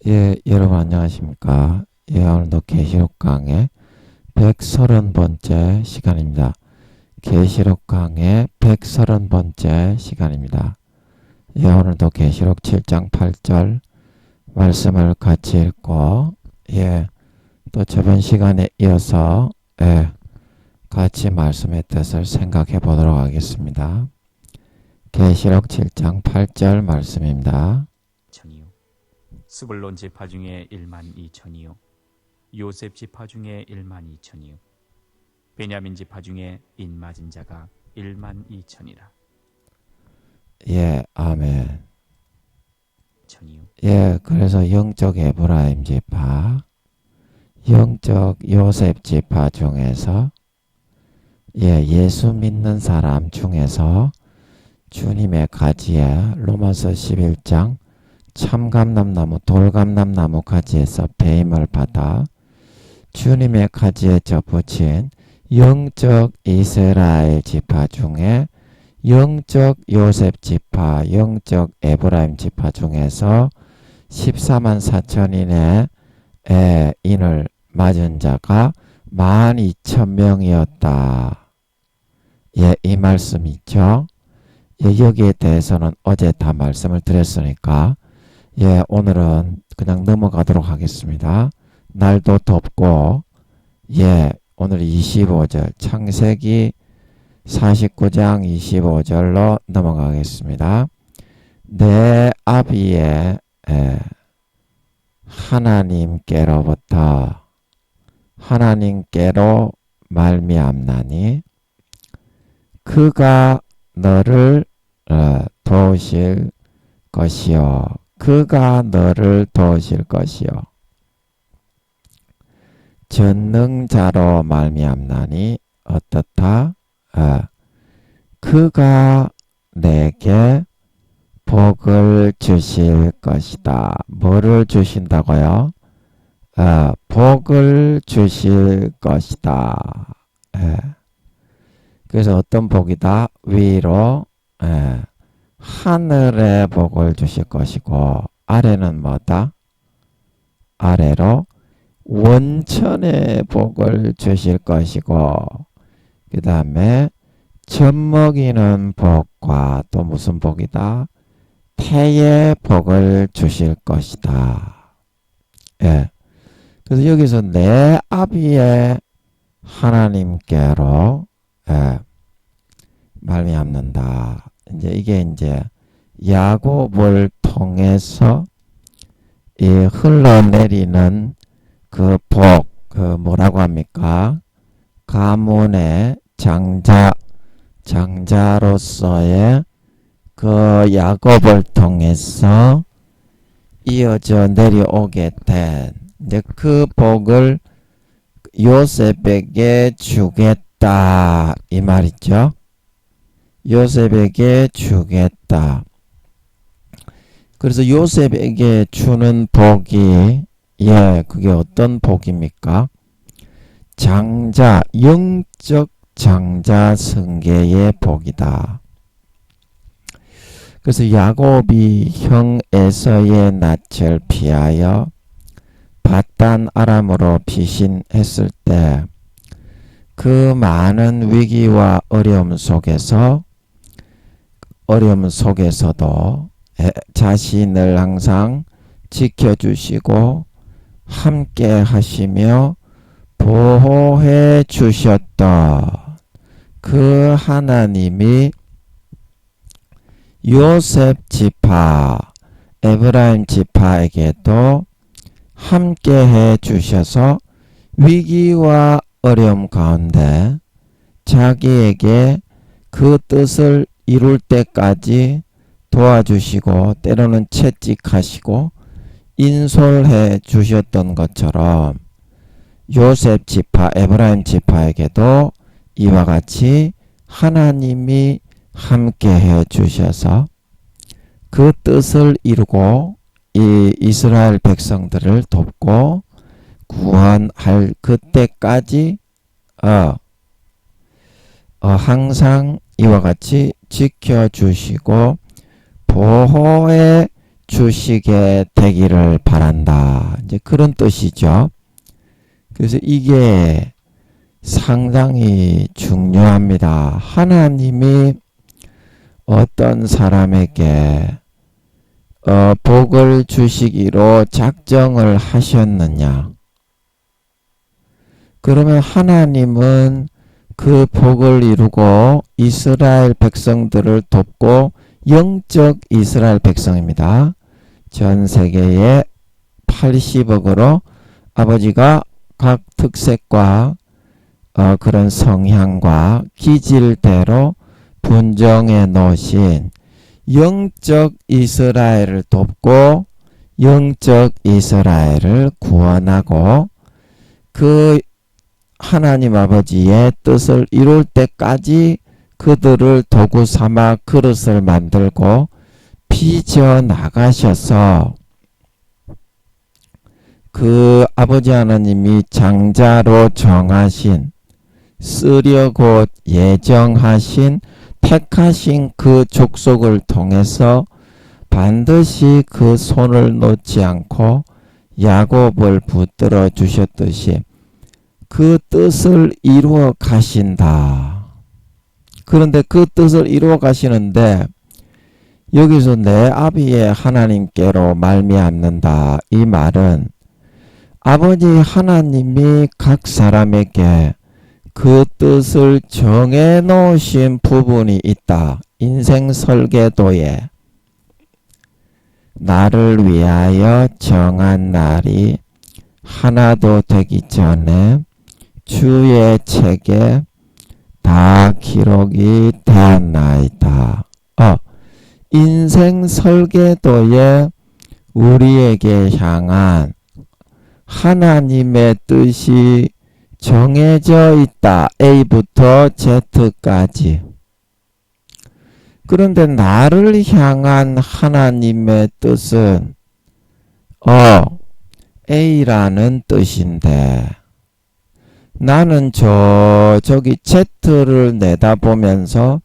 예, 여러분 안녕하십니까? 예, 오늘도 계시록 강의 130번째 시간입니다. 계시록 강의 130번째 시간입니다. 예, 오늘도 계시록 7장 8절 말씀을 같이 읽고 예, 또 저번 시간에 이어서 같이 말씀의 뜻을 생각해 보도록 하겠습니다. 계시록 7장 8절 말씀입니다. 천이요 스불론 지파 중에 1만 2천이요 요셉 지파 중에 1만 2천이요 베냐민 지파 중에 인맞은 자가 1만 2천이라. 예, 아멘. 천이요 예, 그래서 영적 에브라임 지파, 영적 요셉 지파 중에서 예수 믿는 사람 중에서 주님의 가지에 로마서 11장 참감람나무, 돌감람나무 가지에서 배임을 받아 주님의 가지에 접붙인 영적 이스라엘 지파 중에 영적 요셉 지파, 영적 에브라임 지파 중에서 14만 4천인의 인을 맞은 자가 12,000명이었다. 예, 이 말씀 있죠? 예, 여기에 대해서는 어제 다 말씀을 드렸으니까 예, 오늘은 그냥 넘어가도록 하겠습니다. 날도 덥고 예, 오늘 25절 창세기 49장 25절로 넘어가겠습니다. 내 아비의 하나님께로 말미암나니 그가 너를 도우실 것이요 그가 너를 도우실 것이요 전능자로 말미암나니 어떻다? 그가 내게 복을 주실 것이다. 뭐를 주신다고요? 복을 주실 것이다. 그래서 어떤 복이다? 위로 하늘의 복을 주실 것이고 아래는 뭐다? 아래로 원천의 복을 주실 것이고 그 다음에 젖먹이는 복과 또 무슨 복이다? 태의 복을 주실 것이다. 예. 그래서 여기서 내 아비의 하나님께로 말미암는다. 이게 야곱을 통해서 이 흘러내리는 그 복, 뭐라고 합니까? 가문의 장자로서의 그 야곱을 통해서 이어져 내려오게 된 그 복을 요셉에게 주겠다 이 말이죠. 요셉에게 주겠다. 그래서 요셉에게 주는 복이 그게 어떤 복입니까? 영적 장자 승계의 복이다. 그래서 야곱이 형 에서의 낯을 피하여 바단 아람으로 피신했을 때 그 많은 위기와 어려움 속에서도 자신을 항상 지켜주시고 함께 하시며 보호해 주셨던 그 하나님이 요셉 지파, 에브라임 지파에게도 함께 해 주셔서 위기와 어려움 가운데 자기에게 그 뜻을 이룰 때까지 도와주시고 때로는 채찍하시고 인솔해 주셨던 것처럼 요셉 지파, 에브라임 지파에게도 이와 같이 하나님이 함께 해 주셔서 그 뜻을 이루고 이 이스라엘 백성들을 돕고 구원할 그때까지 항상 이와 같이 지켜주시고 보호해 주시게 되기를 바란다. 이제 그런 뜻이죠. 그래서 이게 상당히 중요합니다. 하나님이 어떤 사람에게 복을 주시기로 작정을 하셨느냐. 그러면 하나님은 그 복을 이루고 이스라엘 백성들을 돕고 영적 이스라엘 백성입니다. 전 세계에 80억으로 아버지가 각 특색과 그런 성향과 기질대로 분정해 놓으신 영적 이스라엘을 돕고 영적 이스라엘을 구원하고 그 하나님 아버지의 뜻을 이룰 때까지 그들을 도구 삼아 그릇을 만들고 빚어 나가셔서 그 아버지 하나님이 장자로 정하신 쓰려고 예정하신 택하신 그 족속을 통해서 반드시 그 손을 놓지 않고 야곱을 붙들어 주셨듯이 그 뜻을 이루어 가신다. 그런데 그 뜻을 이루어 가시는데 여기서 내 아비의 하나님께로 말미암는다. 이 말은 아버지 하나님이 각 사람에게 그 뜻을 정해 놓으신 부분이 있다. 인생 설계도에 나를 위하여 정한 날이 하나도 되기 전에 주의 책에 다 기록이 되었나이다. 인생 설계도에 우리에게 향한 하나님의 뜻이 정해져 있다. A부터 Z까지. 그런데 나를 향한 하나님의 뜻은 A라는 뜻인데 나는 저기 Z를 내다보면서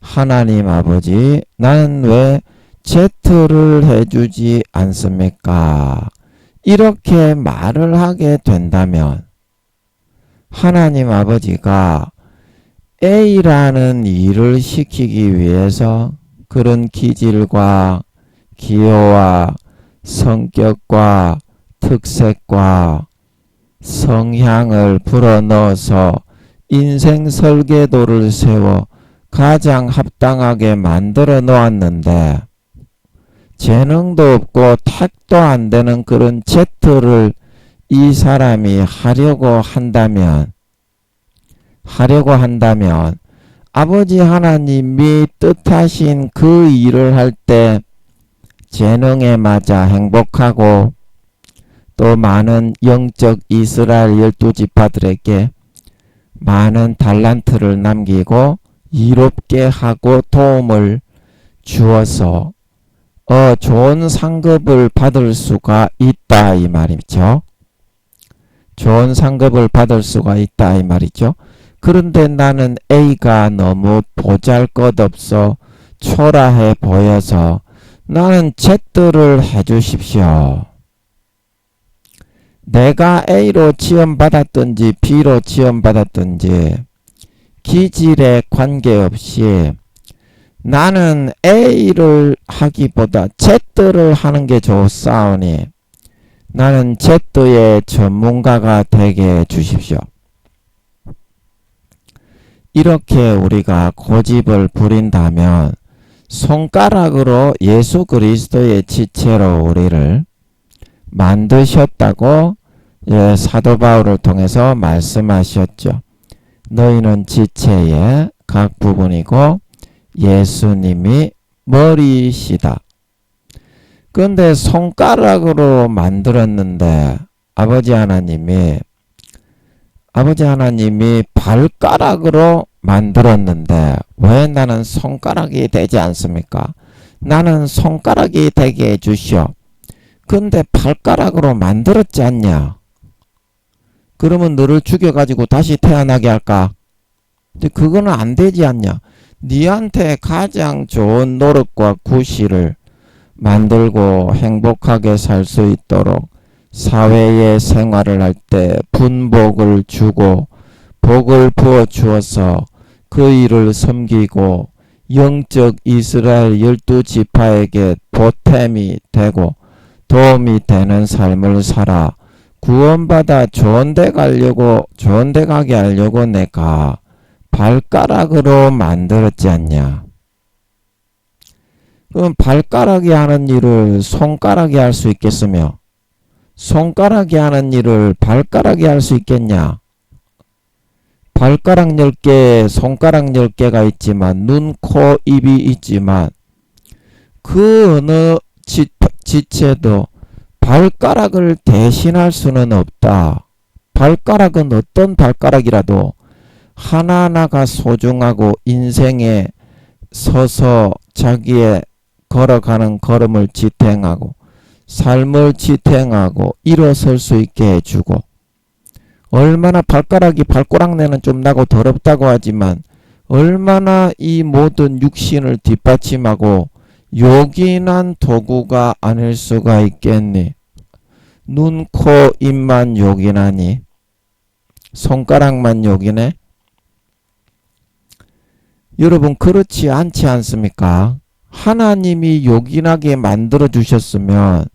하나님 아버지 나는 왜 Z를 해주지 않습니까? 이렇게 말을 하게 된다면 하나님 아버지가 A라는 일을 시키기 위해서 그런 기질과 기호와 성격과 특색과 성향을 불어넣어서 인생 설계도를 세워 가장 합당하게 만들어 놓았는데 재능도 없고 택도 안 되는 그런 Z를 이 사람이 하려고 한다면 아버지 하나님이 뜻하신 그 일을 할 때 재능에 맞아 행복하고 또 많은 영적 이스라엘 12지파들에게 많은 달란트를 남기고 이롭게 하고 도움을 주어서 좋은 상급을 받을 수가 있다 이 말이죠. 좋은 상급을 받을 수가 있다 이 말이죠. 그런데 나는 A가 너무 보잘것없어 초라해 보여서 나는 Z를 해주십시오. 내가 A로 지원받았든지 B로 지원받았든지 기질에 관계없이 나는 A를 하기보다 Z를 하는 게 좋사오니 나는 Z의 전문가가 되게 해주십시오. 이렇게 우리가 고집을 부린다면 손가락으로 예수 그리스도의 지체로 우리를 만드셨다고 사도 바울을 통해서 말씀하셨죠. 너희는 지체의 각 부분이고 예수님이 머리시다. 그런데 손가락으로 만들었는데 아버지 하나님이 발가락으로 만들었는데 왜 나는 손가락이 되지 않습니까? 나는 손가락이 되게 해주시오. 근데 발가락으로 만들었지 않냐? 그러면 너를 죽여가지고 다시 태어나게 할까? 근데 그거는 안 되지 않냐? 니한테 가장 좋은 노릇과 구실을 만들고 행복하게 살 수 있도록 사회의 생활을 할 때 분복을 주고 복을 부어 주어서 그 일을 섬기고 영적 이스라엘 12지파에게 보탬이 되고 도움이 되는 삶을 살아 구원받아 좋은 데 가게 하려고 내가 발가락으로 만들었지 않냐. 그럼 발가락이 하는 일을 손가락이 할 수 있겠으며 손가락이 하는 일을 발가락이 할 수 있겠냐. 발가락 10개, 손가락 10개가 있지만 눈, 코, 입이 있지만 그 어느 지체도 발가락을 대신할 수는 없다. 발가락은 어떤 발가락이라도 하나하나가 소중하고 인생에 서서 자기의 걸어가는 걸음을 지탱하고 삶을 지탱하고 일어설 수 있게 해주고 얼마나 발가락이 발꼬락내는 좀 나고 더럽다고 하지만 얼마나 이 모든 육신을 뒷받침하고 요긴한 도구가 아닐 수가 있겠니. 눈, 코, 입만 요긴하니 손가락만 요긴해? 여러분 그렇지 않지 않습니까? 하나님이 요긴하게 만들어 주셨으면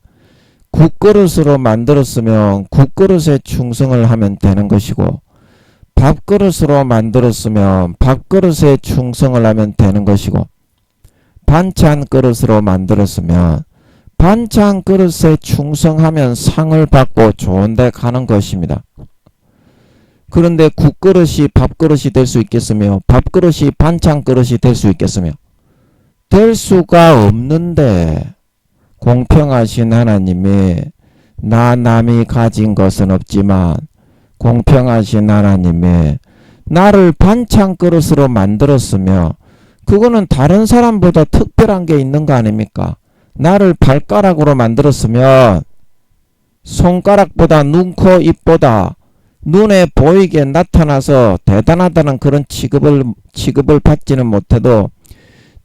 국그릇으로 만들었으면 국그릇에 충성을 하면 되는 것이고 밥그릇으로 만들었으면 밥그릇에 충성을 하면 되는 것이고 반찬 그릇으로 만들었으면 반찬 그릇에 충성하면 상을 받고 좋은 데 가는 것입니다. 그런데 국그릇이 밥그릇이 될 수 있겠으며 밥그릇이 반찬 그릇이 될 수 있겠으며 될 수가 없는데 공평하신 하나님이 남이 가진 것은 없지만 공평하신 하나님이 나를 반찬 그릇으로 만들었으며 그거는 다른 사람보다 특별한 게 있는 거 아닙니까? 나를 발가락으로 만들었으면 손가락보다 눈, 코, 입보다 눈에 보이게 나타나서 대단하다는 그런 취급을 받지는 못해도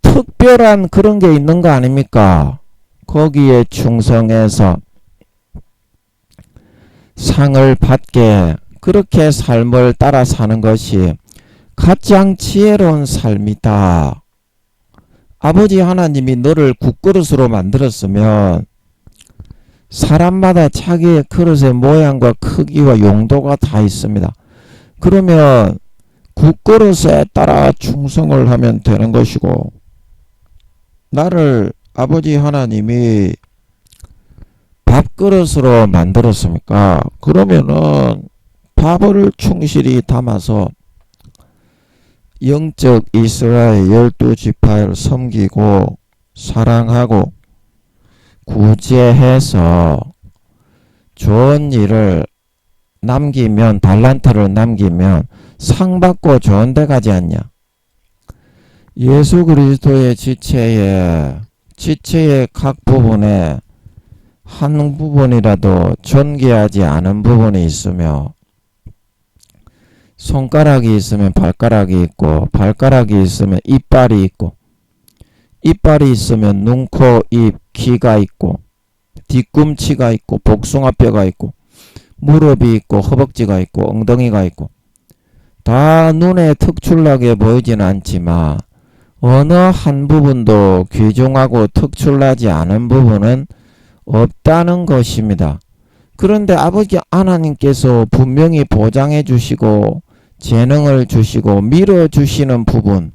특별한 그런 게 있는 거 아닙니까? 거기에 충성해서 상을 받게 그렇게 삶을 따라 사는 것이 가장 지혜로운 삶이다. 아버지 하나님이 너를 국그릇으로 만들었으면 사람마다 자기의 그릇의 모양과 크기와 용도가 다 있습니다. 그러면 국그릇에 따라 충성을 하면 되는 것이고 나를 아버지 하나님이 밥그릇으로 만들었습니까? 그러면은 밥을 충실히 담아서 영적 이스라엘 12지파를 섬기고 사랑하고 구제해서 좋은 일을 남기면 달란트를 남기면 상 받고 좋은 데 가지 않냐. 예수 그리스도의 지체의 각 부분에 한 부분이라도 존귀하지 않은 부분이 있으며 손가락이 있으면 발가락이 있고 발가락이 있으면 이빨이 있고 이빨이 있으면 눈, 코, 입, 귀가 있고 뒤꿈치가 있고 복숭아뼈가 있고 무릎이 있고 허벅지가 있고 엉덩이가 있고 다 눈에 특출나게 보이지는 않지만 어느 한 부분도 귀중하고 특출나지 않은 부분은 없다는 것입니다. 그런데 아버지 하나님께서 분명히 보장해 주시고 재능을 주시고 밀어주시는 부분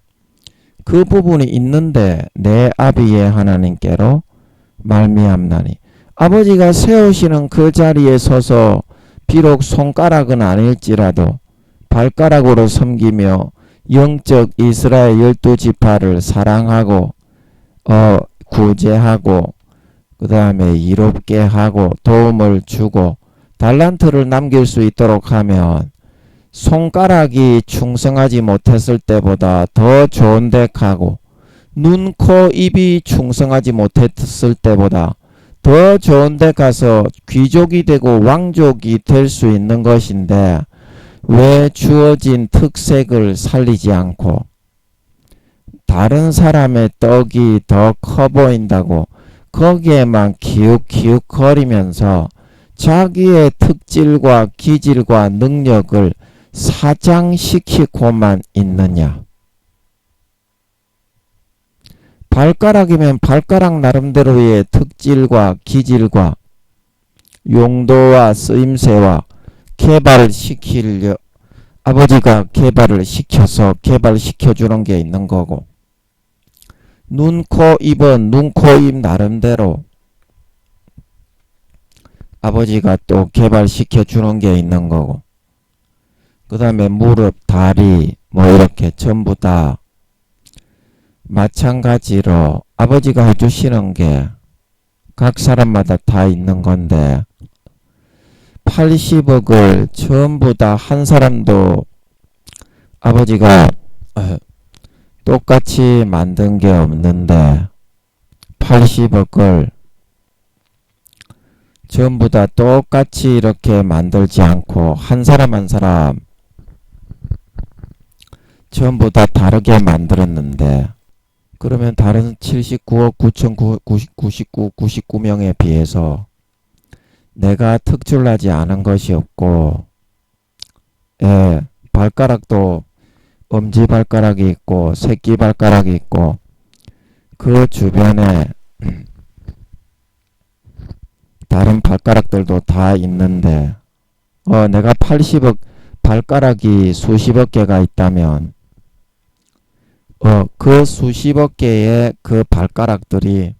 그 부분이 있는데 내 아비의 하나님께로 말미암나니 아버지가 세우시는 그 자리에 서서 비록 손가락은 아닐지라도 발가락으로 섬기며 영적 이스라엘 12지파를 사랑하고 구제하고 그 다음에 이롭게 하고 도움을 주고 달란트를 남길 수 있도록 하면 손가락이 충성하지 못했을 때보다 더 좋은 데 가고 눈, 코, 입이 충성하지 못했을 때보다 더 좋은 데 가서 귀족이 되고 왕족이 될 수 있는 것인데 왜 주어진 특색을 살리지 않고 다른 사람의 떡이 더 커 보인다고 거기에만 기웃기웃거리면서 자기의 특질과 기질과 능력을 사장시키고만 있느냐. 발가락이면 발가락 나름대로의 특질과 기질과 용도와 쓰임새와 개발을 시키려 아버지가 개발을 시켜서 개발시켜주는 게 있는 거고, 눈, 코, 입은 눈, 코, 입 나름대로 아버지가 또 개발시켜주는 게 있는 거고, 그 다음에 무릎, 다리 뭐 이렇게 전부 다 마찬가지로 아버지가 해주시는 게 각 사람마다 다 있는 건데, 80억을 전부 다 한 사람도 아버지가 똑같이 만든 게 없는데 80억을 전부 다 똑같이 이렇게 만들지 않고 한 사람 한 사람 전부 다 다르게 만들었는데, 그러면 다른 79억 9,999명에 비해서 내가 특출나지 않은 것이 없고, 발가락도 엄지발가락이 있고 새끼발가락이 있고 그 주변에 다른 발가락들도 다 있는데, 내가 80억 발가락이 수십억 개가 있다면 그 수십억 개의 그 발가락들이,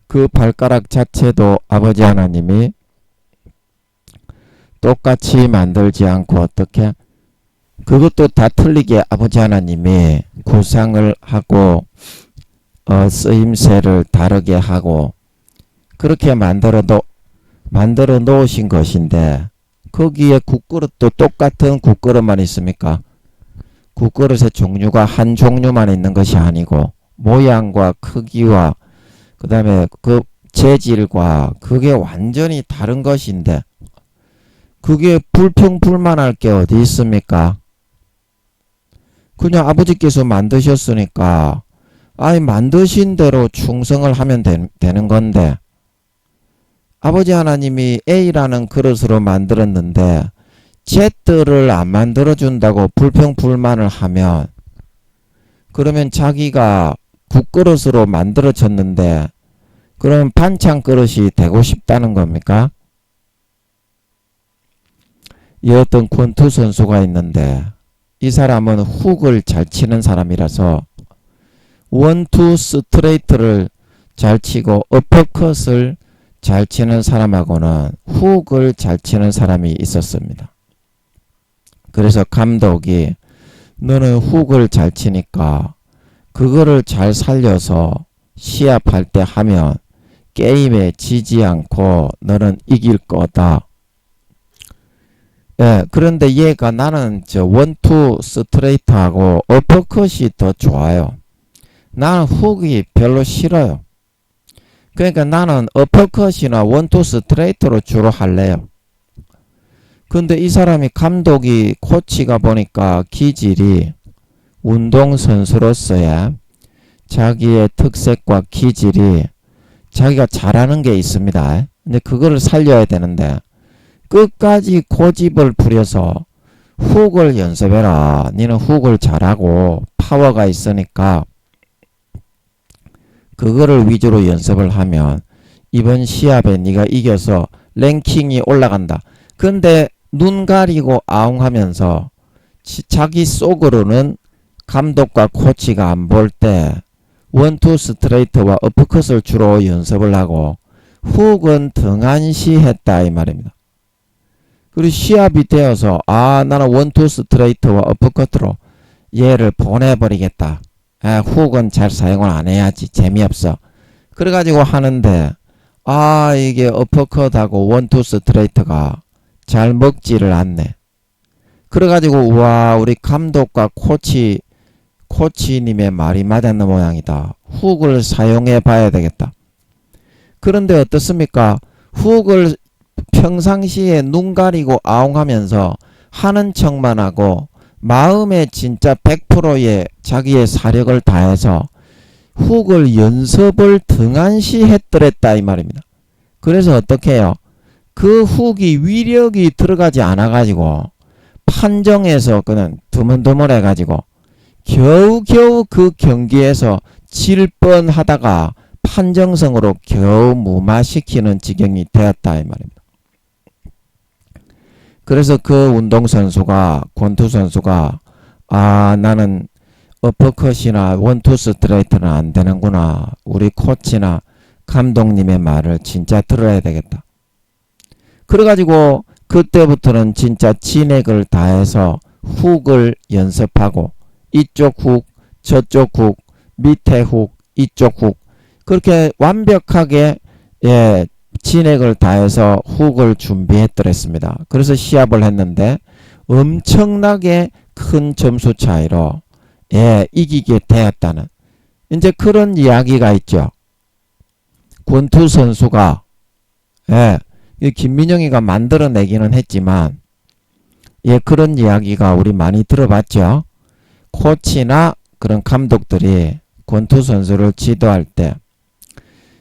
그 발가락 자체도 아버지 하나님이 똑같이 만들지 않고 어떻게, 그것도 다 틀리게 아버지 하나님이 구상을 하고 쓰임새를 다르게 하고 그렇게 만들어 놓으신 것인데, 거기에 국그릇도 똑같은 국그릇만 있습니까? 국그릇의 종류가 한 종류만 있는 것이 아니고 모양과 크기와 그 다음에 그 재질과 그게 완전히 다른 것인데, 그게 불평불만할 게 어디 있습니까? 그냥 아버지께서 만드셨으니까 만드신 대로 충성을 하면 되는 건데, 아버지 하나님이 A라는 그릇으로 만들었는데 Z를 안 만들어준다고 불평불만을 하면, 그러면 자기가 국그릇으로 만들어졌는데 그럼 반찬 그릇이 되고 싶다는 겁니까? 이 어떤 권투 선수가 있는데, 이 사람은 훅을 잘 치는 사람이라서 원투 스트레이트를 잘 치고 어퍼컷을 잘 치는 사람하고는 훅을 잘 치는 사람이 있었습니다. 그래서 감독이 너는 훅을 잘 치니까 그거를 잘 살려서 시합할 때 하면 게임에 지지 않고 너는 이길 거다. 그런데 얘가 나는 원투 스트레이트하고 어퍼컷이 더 좋아요. 나는 훅이 별로 싫어요. 그러니까 나는 어퍼컷이나 원투 스트레이트로 주로 할래요. 근데 이 사람이 감독이 코치가 보니까 기질이 운동선수로서의 자기의 특색과 기질이 자기가 잘하는 게 있습니다. 근데 그거를 살려야 되는데 끝까지 고집을 부려서 훅을 연습해라. 니는 훅을 잘하고 파워가 있으니까 그거를 위주로 연습을 하면 이번 시합에 네가 이겨서 랭킹이 올라간다. 근데 눈 가리고 아웅하면서 자기 속으로는 감독과 코치가 안 볼 때 원투 스트레이트와 어퍼컷을 주로 연습을 하고 훅은 등한시했다 이 말입니다. 그리고 시합이 되어서 나는 원투 스트레이트와 어퍼컷으로 얘를 보내버리겠다. 훅은 잘 사용을 안 해야지 재미없어. 그래가지고 하는데 이게 어퍼컷하고 원투 스트레이트가 잘 먹지를 않네. 그래가지고 우리 감독과 코치님의 말이 맞았는 모양이다. 훅을 사용해 봐야 되겠다. 그런데 어떻습니까? 훅을 평상시에 눈 가리고 아웅하면서 하는 척만 하고 마음에 진짜 100%의 자기의 사력을 다해서 훅을 연습을 등한시 했더랬다 이 말입니다. 그래서 어떻게 해요? 그 훅이 위력이 들어가지 않아 가지고 판정에서 그냥 드문드문해 가지고 겨우겨우 그 경기에서 질 뻔하다가 판정성으로 겨우 무마시키는 지경이 되었다 이 말입니다. 그래서 그 운동선수가 권투선수가 나는 어퍼컷이나 원투 스트레이트는 안 되는구나. 우리 코치나 감독님의 말을 진짜 들어야 되겠다. 그래가지고 그때부터는 진짜 진액을 다해서 훅을 연습하고 이쪽 훅, 저쪽 훅, 밑에 훅, 이쪽 훅 그렇게 완벽하게 진액을 다해서 훅을 준비했더랬습니다. 그래서 시합을 했는데 엄청나게 큰 점수 차이로 이기게 되었다는 이제 그런 이야기가 있죠. 권투 선수가 김민영이가 만들어내기는 했지만 그런 이야기가 우리 많이 들어봤죠. 코치나 그런 감독들이 권투 선수를 지도할 때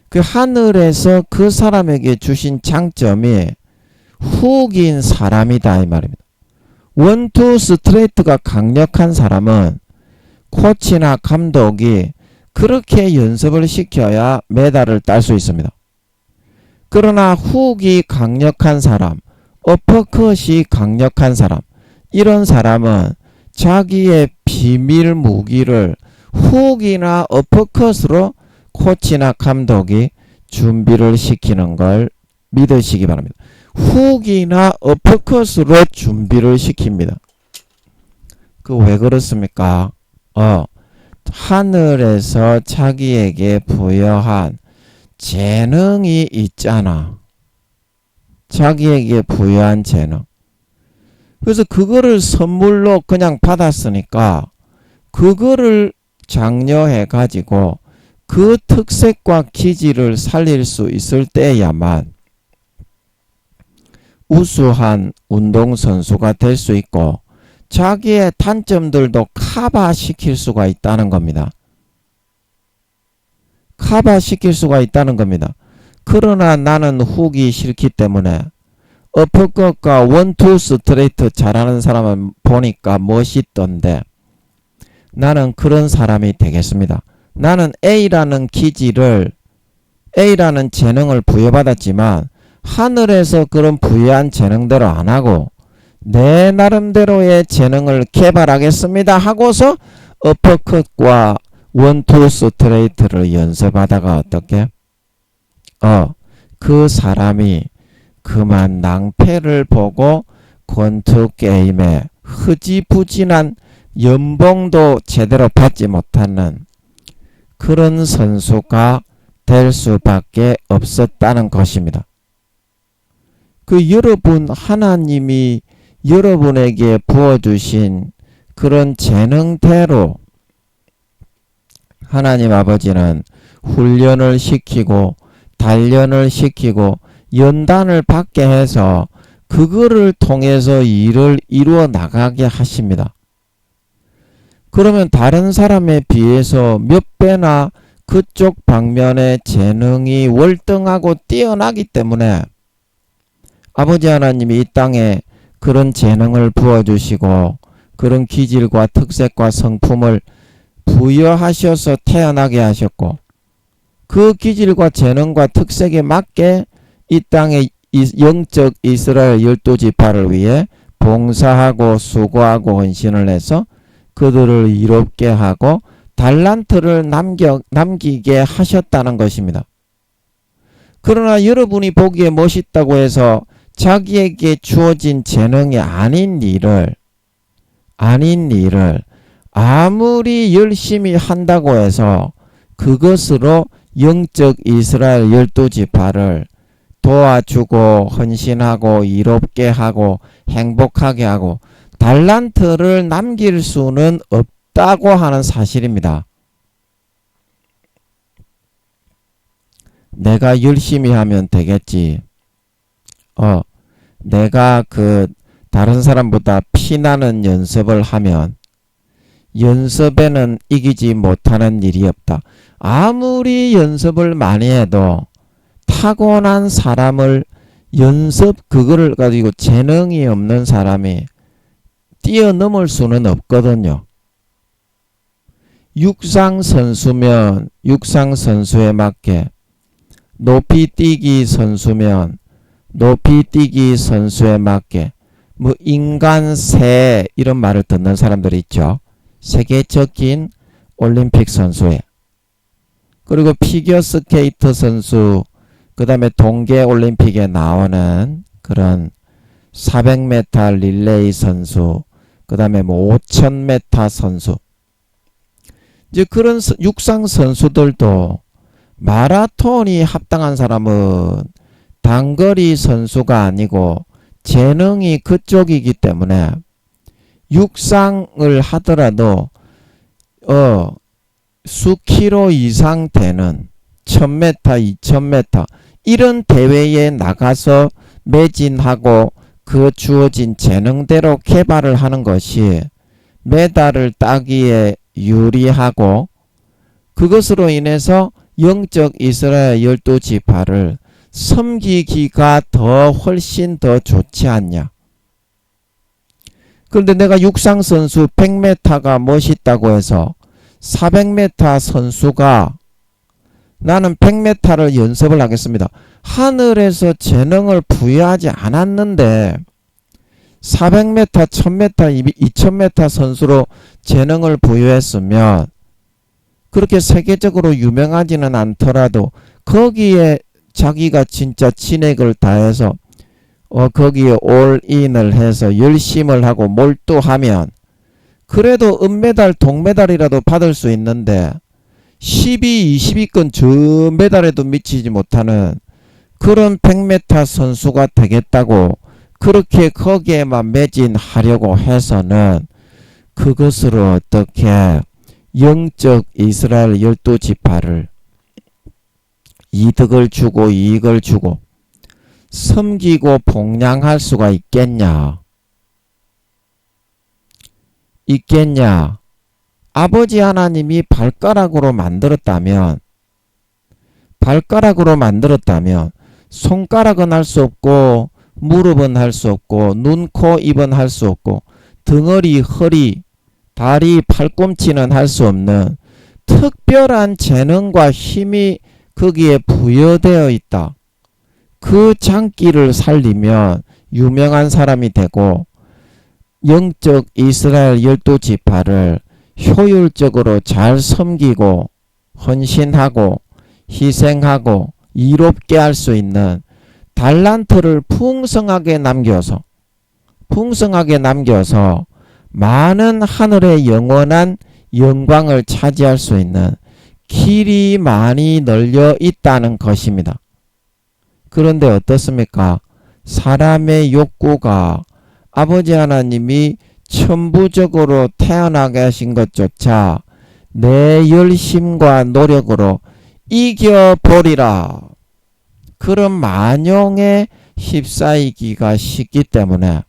그 하늘에서 그 사람에게 주신 장점이 훅인 사람이다 이 말입니다. 원투 스트레이트가 강력한 사람은 코치나 감독이 그렇게 연습을 시켜야 메달을 딸 수 있습니다. 그러나 훅이 강력한 사람, 어퍼컷이 강력한 사람, 이런 사람은 자기의 비밀 무기를 훅이나 어퍼컷으로 코치나 감독이 준비를 시키는 걸 믿으시기 바랍니다. 훅이나 어퍼컷으로 준비를 시킵니다. 그 왜 그렇습니까? 하늘에서 자기에게 부여한 재능이 있잖아. 자기에게 부여한 재능. 그래서 그거를 선물로 그냥 받았으니까 그거를 장려해 가지고 그 특색과 기질을 살릴 수 있을 때야만 우수한 운동선수가 될 수 있고 자기의 단점들도 커버시킬 수가 있다는 겁니다. 커버시킬 수가 있다는 겁니다. 그러나 나는 훅이 싫기 때문에 어퍼컷과 원투 스트레이트 잘하는 사람은 보니까 멋있던데 나는 그런 사람이 되겠습니다. 나는 A라는 기질을 A라는 재능을 부여받았지만 하늘에서 그런 부여한 재능대로 안 하고 내 나름대로의 재능을 개발하겠습니다 하고서 어퍼컷과 원투 스트레이트를 연습하다가 어떻게? 그 사람이 그만 낭패를 보고 권투 게임에 흐지부진한 연봉도 제대로 받지 못하는 그런 선수가 될 수밖에 없었다는 것입니다. 그 여러분 하나님이 여러분에게 부어주신 그런 재능대로 하나님 아버지는 훈련을 시키고 단련을 시키고 연단을 받게 해서 그거를 통해서 일을 이루어 나가게 하십니다. 그러면 다른 사람에 비해서 몇 배나 그쪽 방면의 재능이 월등하고 뛰어나기 때문에 아버지 하나님이 이 땅에 그런 재능을 부어주시고 그런 기질과 특색과 성품을 부여하셔서 태어나게 하셨고 그 기질과 재능과 특색에 맞게 이 땅에 영적 이스라엘 12지파를 위해 봉사하고 수고하고 헌신을 해서 그들을 이롭게 하고 달란트를 남기게 하셨다는 것입니다. 그러나 여러분이 보기에 멋있다고 해서 자기에게 주어진 재능이 아닌 일을 아무리 열심히 한다고 해서 그것으로 영적 이스라엘 12지파를 도와주고 헌신하고 이롭게 하고 행복하게 하고 달란트를 남길 수는 없다고 하는 사실입니다. 내가 열심히 하면 되겠지. 내가 다른 사람보다 피나는 연습을 하면 연습에는 이기지 못하는 일이 없다. 아무리 연습을 많이 해도 타고난 사람을 그거를 가지고 재능이 없는 사람이 뛰어넘을 수는 없거든요. 육상 선수면 육상 선수에 맞게, 높이 뛰기 선수면 높이 뛰기 선수에 맞게, 뭐 인간새 이런 말을 듣는 사람들이 있죠. 세계적인 올림픽 선수에, 그리고 피겨스케이트 선수, 그 다음에 동계올림픽에 나오는 그런 400m 릴레이 선수, 그 다음에 뭐 5000m 선수, 이제 그런 육상 선수들도 마라톤이 합당한 사람은 단거리 선수가 아니고 재능이 그쪽이기 때문에 육상을 하더라도 수키로 이상 되는 1000m, 2000m 이런 대회에 나가서 매진하고 그 주어진 재능대로 개발을 하는 것이 메달을 따기에 유리하고, 그것으로 인해서 영적 이스라엘 12지파를 섬기기가 훨씬 더 좋지 않냐. 그런데 내가 육상선수 100m가 멋있다고 해서 400m 선수가 나는 100m를 연습을 하겠습니다. 하늘에서 재능을 부여하지 않았는데 400m, 1000m, 2000m 선수로 재능을 부여했으면 그렇게 세계적으로 유명하지는 않더라도 거기에 자기가 진짜 진액을 다해서 거기에 올인을 해서 열심을 하고 몰두하면 그래도 은메달, 동메달이라도 받을 수 있는데 10위, 20위권 저 메달에도 미치지 못하는 그런 100m 선수가 되겠다고 그렇게 거기에만 매진하려고 해서는 그것으로 어떻게 영적 이스라엘 12지파를 이득을 주고 이익을 주고 섬기고 복양할 수가 있겠냐? 아버지 하나님이 발가락으로 만들었다면 손가락은 할 수 없고 무릎은 할 수 없고 눈, 코, 입은 할 수 없고 덩어리, 허리, 다리, 팔꿈치는 할 수 없는 특별한 재능과 힘이 거기에 부여되어 있다. 그 장기를 살리면 유명한 사람이 되고 영적 이스라엘 12지파를 효율적으로 잘 섬기고 헌신하고 희생하고 이롭게 할 수 있는 달란트를 풍성하게 남겨서 많은 하늘의 영원한 영광을 차지할 수 있는 길이 많이 널려 있다는 것입니다. 그런데 어떻습니까? 사람의 욕구가 아버지 하나님이 천부적으로 태어나게 하신 것조차 내 열심과 노력으로 이겨버리라. 그런 만용에 휩싸이기가 쉽기 때문에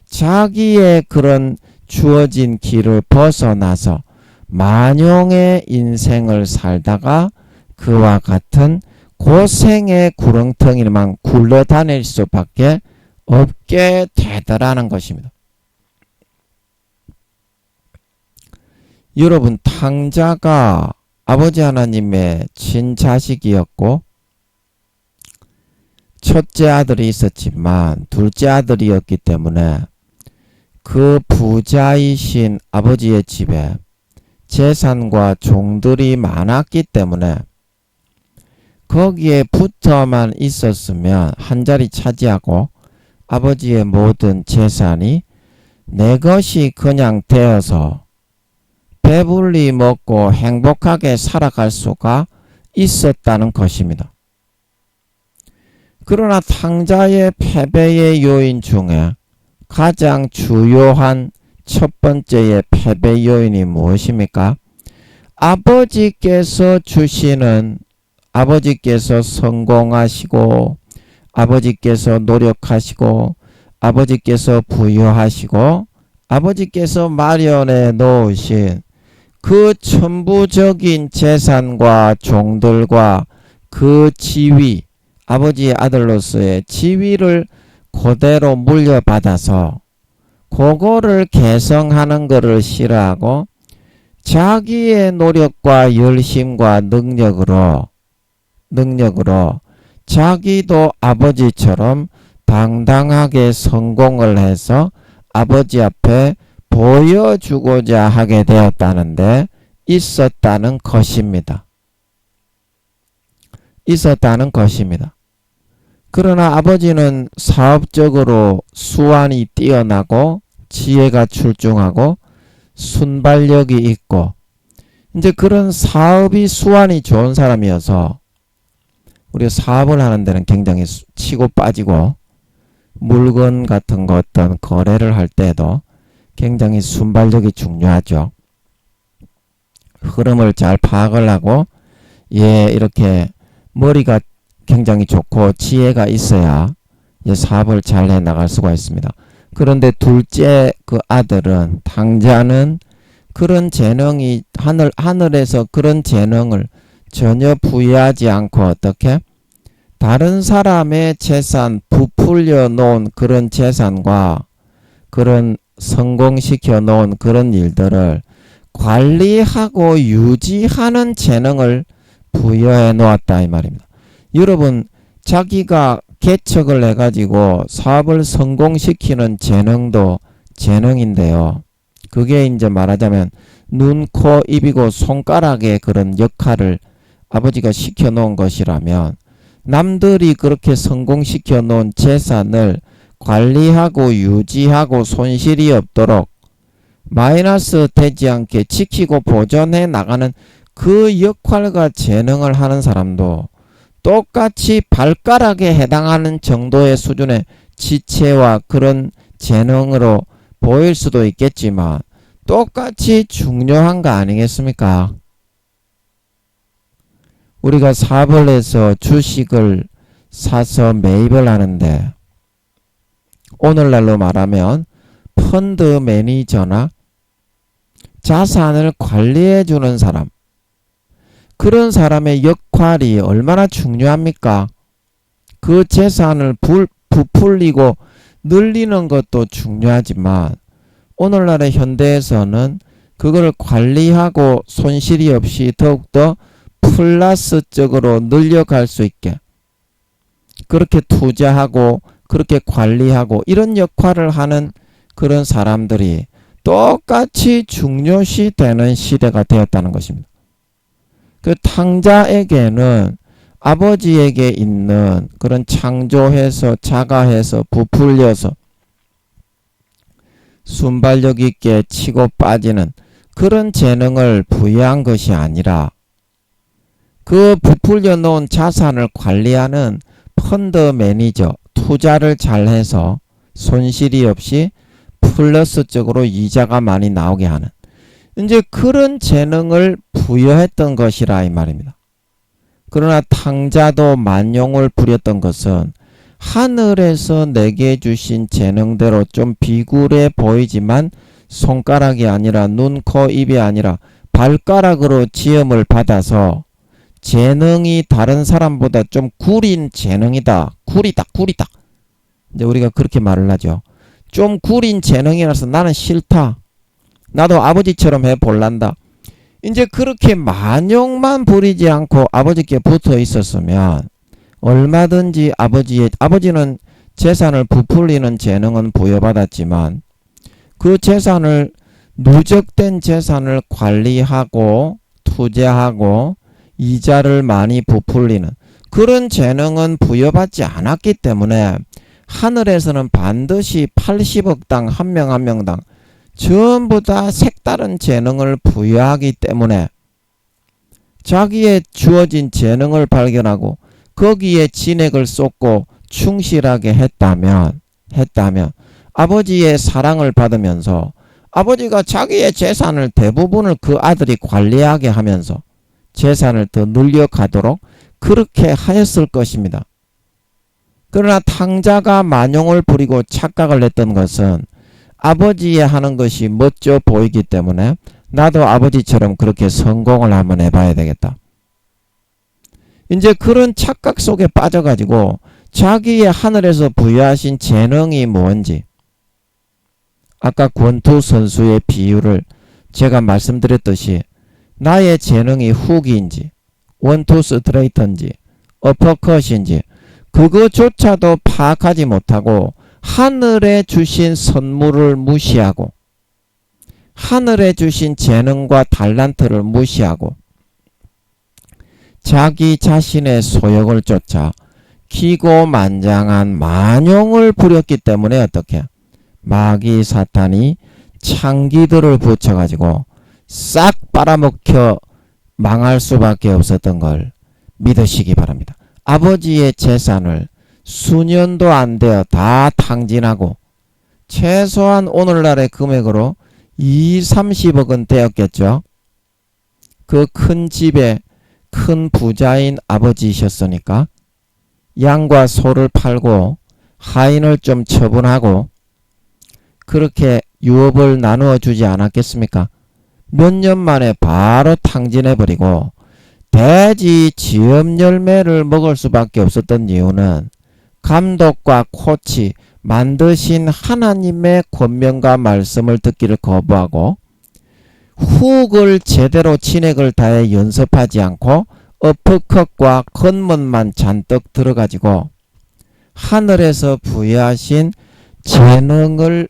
자기의 그런 주어진 길을 벗어나서 만용의 인생을 살다가 그와 같은 고생의 구렁텅이만 굴러다닐 수밖에 없게 되더라는 것입니다. 여러분, 탕자가 아버지 하나님의 친자식이었고 첫째 아들이 있었지만 둘째 아들이었기 때문에 그 부자이신 아버지의 집에 재산과 종들이 많았기 때문에 거기에 붙어만 있었으면 한 자리 차지하고 아버지의 모든 재산이 내 것이 그냥 되어서 배불리 먹고 행복하게 살아갈 수가 있었다는 것입니다. 그러나 탕자의 패배의 요인 중에 가장 주요한 첫 번째의 패배 요인이 무엇입니까? 아버지께서 주시는, 아버지께서 성공하시고 아버지께서 노력하시고 아버지께서 부여하시고 아버지께서 마련해 놓으신 그 천부적인 재산과 종들과 그 지위, 아버지의 아들로서의 지위를 그대로 물려받아서 그거를 개성하는 것을 싫어하고 자기의 노력과 열심과 능력으로 자기도 아버지처럼 당당하게 성공을 해서 아버지 앞에 보여주고자 하게 되었다는데 있었다는 것입니다. 그러나 아버지는 사업적으로 수완이 뛰어나고 지혜가 출중하고 순발력이 있고 이제 그런 사업이 수완이 좋은 사람이어서 우리가 사업을 하는 데는 굉장히 치고 빠지고 물건 같은 거 어떤 거래를 할 때도 굉장히 순발력이 중요하죠. 흐름을 잘 파악을 하고 이렇게 머리가 굉장히 좋고 지혜가 있어야 사업을 잘 해나갈 수가 있습니다. 그런데 둘째 그 아들은 당자는 그런 재능이 하늘에서 그런 재능을 전혀 부여하지 않고 어떻게 다른 사람의 재산 부풀려 놓은 그런 재산과 그런 성공시켜 놓은 그런 일들을 관리하고 유지하는 재능을 부여해 놓았다 이 말입니다. 여러분 자기가 개척을 해가지고 사업을 성공시키는 재능도 재능인데요. 그게 이제 말하자면 눈, 코, 입이고 손가락의 그런 역할을 아버지가 시켜놓은 것이라면 남들이 그렇게 성공시켜 놓은 재산을 관리하고 유지하고 손실이 없도록 마이너스 되지 않게 지키고 보존해 나가는 그 역할과 재능을 하는 사람도 똑같이 발가락에 해당하는 정도의 수준의 지체와 그런 재능으로 보일 수도 있겠지만 똑같이 중요한 거 아니겠습니까? 우리가 사업을 해서 주식을 사서 매입을 하는데 오늘날로 말하면 펀드 매니저나 자산을 관리해 주는 사람, 그런 사람의 역할이 얼마나 중요합니까? 그 재산을 부풀리고 늘리는 것도 중요하지만 오늘날의 현대에서는 그걸 관리하고 손실이 없이 더욱더 플러스적으로 늘려갈 수 있게 그렇게 투자하고 그렇게 관리하고 이런 역할을 하는 그런 사람들이 똑같이 중요시 되는 시대가 되었다는 것입니다. 그 탕자에게는 아버지에게 있는 그런 창조해서 자가해서 부풀려서 순발력 있게 치고 빠지는 그런 재능을 부여한 것이 아니라 그 부풀려 놓은 자산을 관리하는 펀드 매니저, 투자를 잘해서 손실이 없이 플러스적으로 이자가 많이 나오게 하는 이제 그런 재능을 부여했던 것이라 이 말입니다. 그러나 탕자도 만용을 부렸던 것은 하늘에서 내게 주신 재능대로 좀 비굴해 보이지만 손가락이 아니라 눈, 코, 입이 아니라 발가락으로 지음을 받아서 재능이 다른 사람보다 좀 구린 재능이다. 구리다. 이제 우리가 그렇게 말을 하죠. 좀 구린 재능이라서 나는 싫다. 나도 아버지처럼 해볼란다. 이제 그렇게 만용만 부리지 않고 아버지께 붙어 있었으면 얼마든지 아버지는 재산을 부풀리는 재능은 부여받았지만 그 재산을 누적된 재산을 관리하고 투자하고 이자를 많이 부풀리는 그런 재능은 부여받지 않았기 때문에 하늘에서는 반드시 80억당 한 명 한 명당 전부 다 색다른 재능을 부여하기 때문에 자기의 주어진 재능을 발견하고 거기에 진액을 쏟고 충실하게 했다면 아버지의 사랑을 받으면서 아버지가 자기의 재산을 대부분을 그 아들이 관리하게 하면서 재산을 더 늘려가도록 그렇게 하였을 것입니다. 그러나 탕자가 만용을 부리고 착각을 했던 것은 아버지의 하는 것이 멋져 보이기 때문에 나도 아버지처럼 그렇게 성공을 한번 해봐야 되겠다. 이제 그런 착각 속에 빠져가지고 자기의 하늘에서 부여하신 재능이 뭔지, 아까 권투 선수의 비유를 제가 말씀드렸듯이 나의 재능이 훅인지 원투 스트레이트인지 어퍼컷인지 그거조차도 파악하지 못하고 하늘에 주신 선물을 무시하고 하늘에 주신 재능과 달란트를 무시하고 자기 자신의 소욕을 쫓아 기고만장한 만용을 부렸기 때문에 어떻게 마귀 사탄이 창기들을 붙여가지고 싹 빨아먹혀 망할 수밖에 없었던 걸 믿으시기 바랍니다. 아버지의 재산을 수년도 안 되어 다 탕진하고 최소한 오늘날의 금액으로 20-30억은 되었겠죠. 그 큰 집에 큰 부자인 아버지셨으니까 양과 소를 팔고 하인을 좀 처분하고 그렇게 유업을 나누어 주지 않았겠습니까? 몇 년 만에 바로 탕진해버리고 돼지 지엄 열매를 먹을 수밖에 없었던 이유는 감독과 코치 만드신 하나님의 권면과 말씀을 듣기를 거부하고 훅을 제대로 진액을 다해 연습하지 않고 어퍼컷과 겉멋만 잔뜩 들어가지고 하늘에서 부여하신 재능을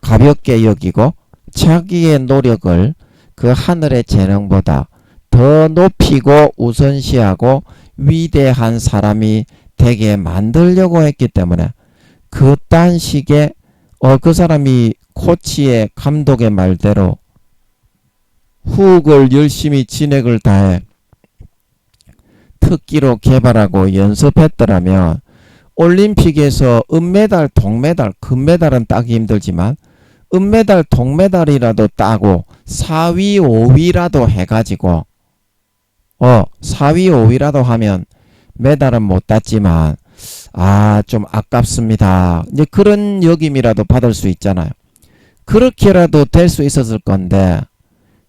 가볍게 여기고 자기의 노력을 그 하늘의 재능보다 더 높이고 우선시하고 위대한 사람이 되게 만들려고 했기 때문에 그딴 식의 그 사람이 코치의 감독의 말대로 훅을 열심히 진액을 다해 특기로 개발하고 연습했더라면 올림픽에서 은메달, 동메달, 금메달은 따기 힘들지만 은메달, 동메달이라도 따고 4위, 5위라도 해가지고 4위, 5위라도 하면 메달은 못 땄지만 좀 아깝습니다. 이제 그런 여김이라도 받을 수 있잖아요. 그렇게라도 될 수 있었을 건데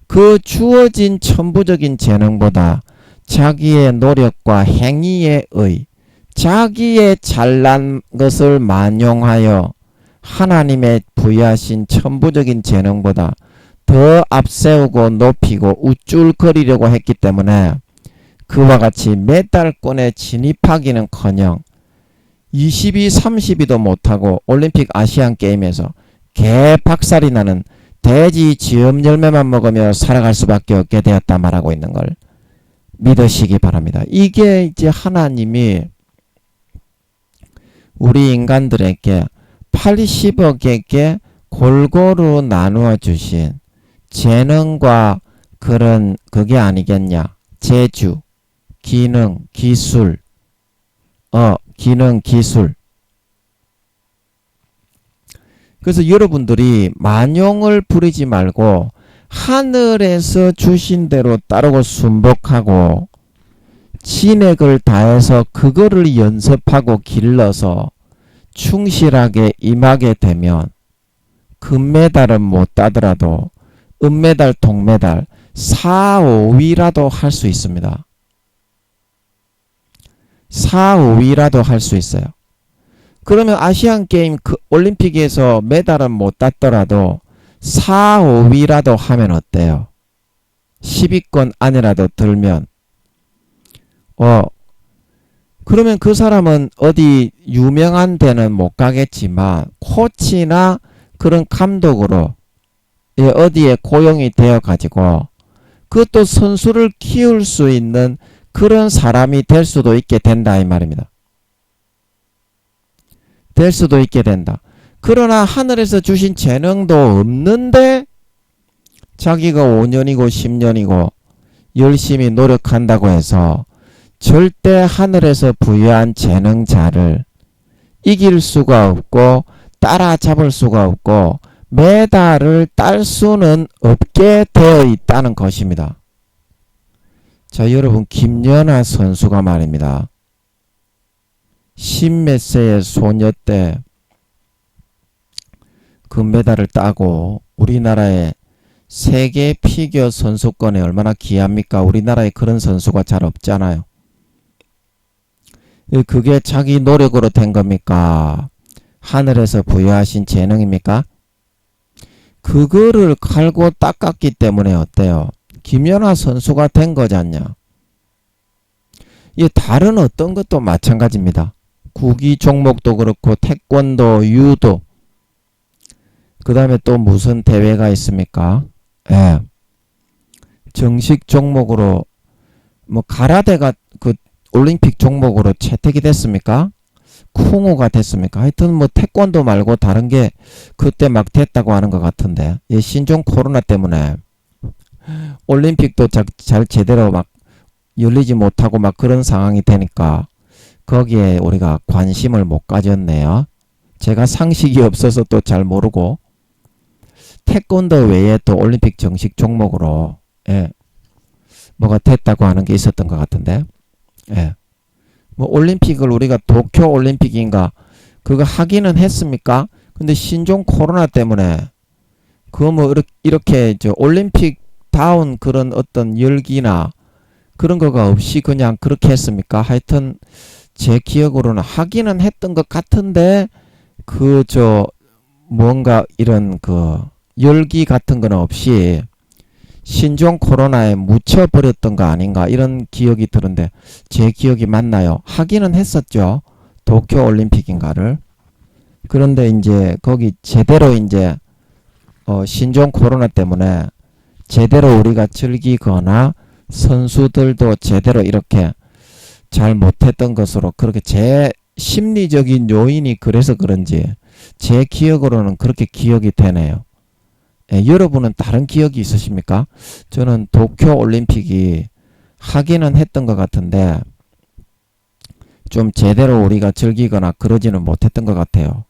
그 주어진 천부적인 재능보다 자기의 노력과 행위에 의 자기의 잘난 것을 만용하여 하나님의 부여하신 천부적인 재능보다 더 앞세우고 높이고 우쭐거리려고 했기 때문에 그와 같이 메달권에 진입하기는커녕 22, 30위도 못하고 올림픽 아시안 게임에서 개 박살이 나는 돼지 지엄 열매만 먹으며 살아갈 수밖에 없게 되었다 말하고 있는 걸 믿으시기 바랍니다. 이게 이제 하나님이 우리 인간들에게 80억에게 골고루 나누어 주신 재능과 그런 그게 아니겠냐. 재주, 기능, 기술, 기능, 기술. 그래서 여러분들이 만용을 부리지 말고 하늘에서 주신 대로 따르고 순복하고 진액을 다해서 그거를 연습하고 길러서 충실하게 임하게 되면 금메달은 못 따더라도 은메달, 동메달 4, 5위라도 할 수 있습니다. 4, 5위라도 할 수 있어요. 그러면 아시안게임 올림픽에서 메달은 못 땄더라도 4, 5위라도 하면 어때요? 10위권 안이라도 들면 그러면 그 사람은 어디 유명한 데는 못 가겠지만 코치나 그런 감독으로 어디에 고용이 되어 가지고 그것도 선수를 키울 수 있는 그런 사람이 될 수도 있게 된다 이 말입니다. 될 수도 있게 된다. 그러나 하늘에서 주신 재능도 없는데 자기가 5년이고 10년이고 열심히 노력한다고 해서 절대 하늘에서 부여한 재능자를 이길 수가 없고 따라잡을 수가 없고 메달을 딸 수는 없게 되어 있다는 것입니다. 자, 여러분 김연아 선수가 말입니다. 10몇 세의 소녀 때 금메달을 따고 우리나라의 세계 피겨 선수권에 얼마나 귀합니까? 우리나라에 그런 선수가 잘 없잖아요. 그게 자기 노력으로 된 겁니까? 하늘에서 부여하신 재능입니까? 그거를 갈고 닦았기 때문에 어때요? 김연아 선수가 된 거잖냐. 다른 어떤 것도 마찬가지입니다. 구기 종목도 그렇고 태권도, 유도, 그 다음에 또 무슨 대회가 있습니까? 예. 정식 종목으로 뭐 가라데가 그 올림픽 종목으로 채택이 됐습니까? 쿵우가 됐습니까? 하여튼 뭐 태권도 말고 다른 게 그때 막 됐다고 하는 것 같은데, 신종 코로나 때문에 올림픽도 잘 제대로 막 열리지 못하고 막 그런 상황이 되니까 거기에 우리가 관심을 못 가졌네요. 제가 상식이 없어서 또 잘 모르고, 태권도 외에 또 올림픽 정식 종목으로 뭐가 됐다고 하는 게 있었던 것 같은데, 뭐 올림픽을 우리가 도쿄 올림픽인가 그거 하기는 했습니까? 근데 신종 코로나 때문에 그거 뭐 이렇게 저 올림픽 다운 그런 어떤 열기나 그런 거가 없이 그냥 그렇게 했습니까? 하여튼 제 기억으로는 하기는 했던 것 같은데 뭔가 이런 그 열기 같은 건 없이 신종 코로나에 묻혀버렸던 거 아닌가 이런 기억이 드는데, 제 기억이 맞나요? 하기는 했었죠. 도쿄 올림픽인가를. 그런데 이제 거기 제대로 이제 신종 코로나 때문에 제대로 우리가 즐기거나 선수들도 제대로 이렇게 잘 못했던 것으로, 그렇게 제 심리적인 요인이 그래서 그런지 제 기억으로는 그렇게 기억이 되네요. 여러분은 다른 기억이 있으십니까? 저는 도쿄 올림픽이 하기는 했던 것 같은데 좀 제대로 우리가 즐기거나 그러지는 못했던 것 같아요.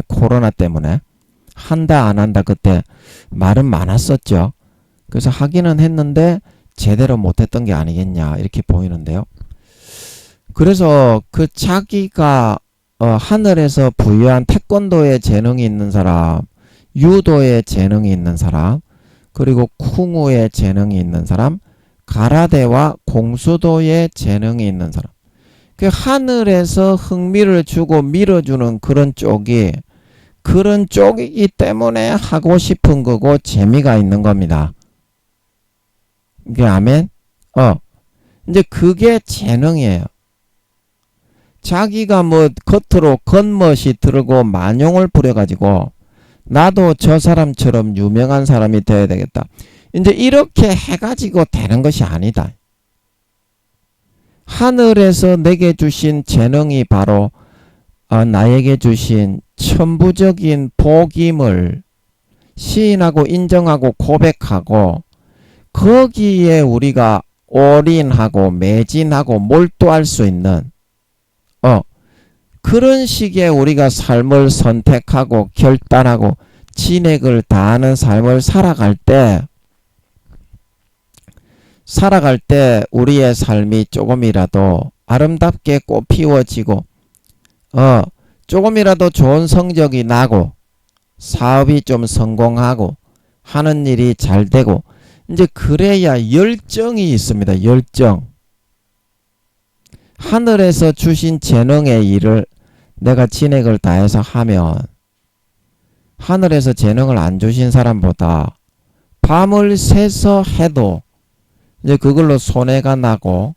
코로나 때문에. 한다 안 한다 그때 말은 많았었죠. 그래서 하기는 했는데 제대로 못했던 게 아니겠냐 이렇게 보이는데요. 그래서 그 자기가 하늘에서 부여한 태권도에 재능이 있는 사람, 유도에 재능이 있는 사람, 그리고 쿵우에 재능이 있는 사람, 가라데와 공수도에 재능이 있는 사람, 그 하늘에서 흥미를 주고 밀어주는 그런 쪽이기 때문에 하고 싶은 거고 재미가 있는 겁니다. 이게 아멘? 이제 그게 재능이에요. 자기가 뭐 겉으로 겉멋이 들고 만용을 부려가지고 나도 저 사람처럼 유명한 사람이 되어야 되겠다, 이제 이렇게 해가지고 되는 것이 아니다. 하늘에서 내게 주신 재능이 바로 나에게 주신 천부적인 복임을 시인하고 인정하고 고백하고 거기에 우리가 올인하고 매진하고 몰두할 수 있는 그런 식의 우리가 삶을 선택하고 결단하고 진액을 다하는 삶을 살아갈 때 우리의 삶이 조금이라도 아름답게 꽃 피워지고 조금이라도 좋은 성적이 나고 사업이 좀 성공하고 하는 일이 잘 되고, 이제 그래야 열정이 있습니다. 열정. 하늘에서 주신 재능의 일을 내가 진액을 다해서 하면 하늘에서 재능을 안 주신 사람보다 밤을 새서 해도 이제 그걸로 손해가 나고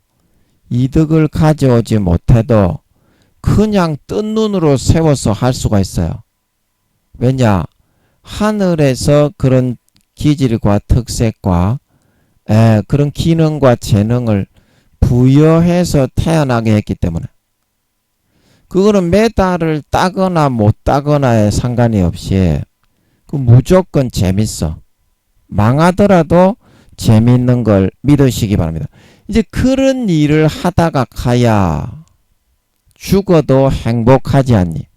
이득을 가져오지 못해도 그냥 뜬 눈으로 세워서 할 수가 있어요. 왜냐? 하늘에서 그런 기질과 특색과 그런 기능과 재능을 부여해서 태어나게 했기 때문에, 그거는 메달을 따거나 못 따거나에 상관이 없이 그 무조건 재밌어. 망하더라도 재밌는 걸 믿으시기 바랍니다. 이제 그런 일을 하다가 가야 죽어도 행복하지 않니?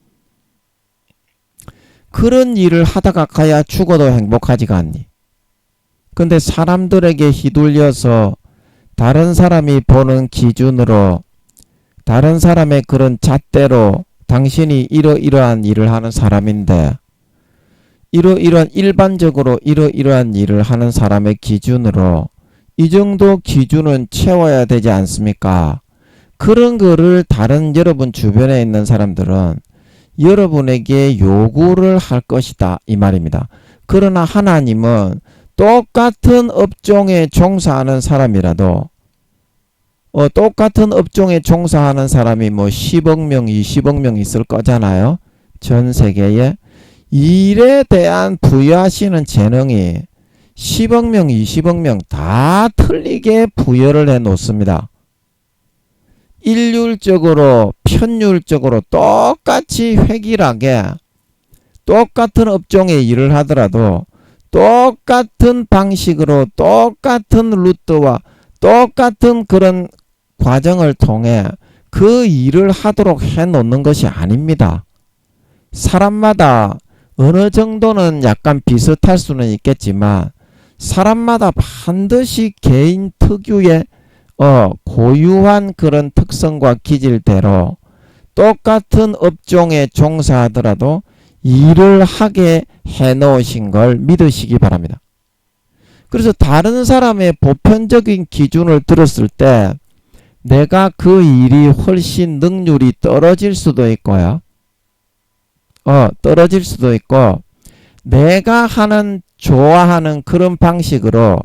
그런 일을 하다가 가야 죽어도 행복하지가 않니? 근데 사람들에게 휘둘려서 다른 사람이 보는 기준으로 다른 사람의 그런 잣대로 당신이 이러이러한 일을 하는 사람인데 이러이러한 일반적으로 이러이러한 일을 하는 사람의 기준으로 이 정도 기준은 채워야 되지 않습니까? 그런 거를 다른 여러분 주변에 있는 사람들은 여러분에게 요구를 할 것이다 이 말입니다. 그러나 하나님은 똑같은 업종에 종사하는 사람이라도 똑같은 업종에 종사하는 사람이 뭐 10억 명, 20억 명 있을 거잖아요. 전 세계에. 일에 대한 부여하시는 재능이 10억 명, 20억 명 다 틀리게 부여를 해 놓습니다. 일률적으로, 편율적으로 똑같이 획일하게 똑같은 업종의 일을 하더라도 똑같은 방식으로 똑같은 루트와 똑같은 그런 과정을 통해 그 일을 하도록 해 놓는 것이 아닙니다. 사람마다 어느 정도는 약간 비슷할 수는 있겠지만 사람마다 반드시 개인 특유의 고유한 그런 특성과 기질대로 똑같은 업종에 종사하더라도 일을 하게 해 놓으신 걸 믿으시기 바랍니다. 그래서 다른 사람의 보편적인 기준을 들었을 때 내가 그 일이 훨씬 능률이 떨어질 수도 있고요. 떨어질 수도 있고 내가 좋아하는 그런 방식으로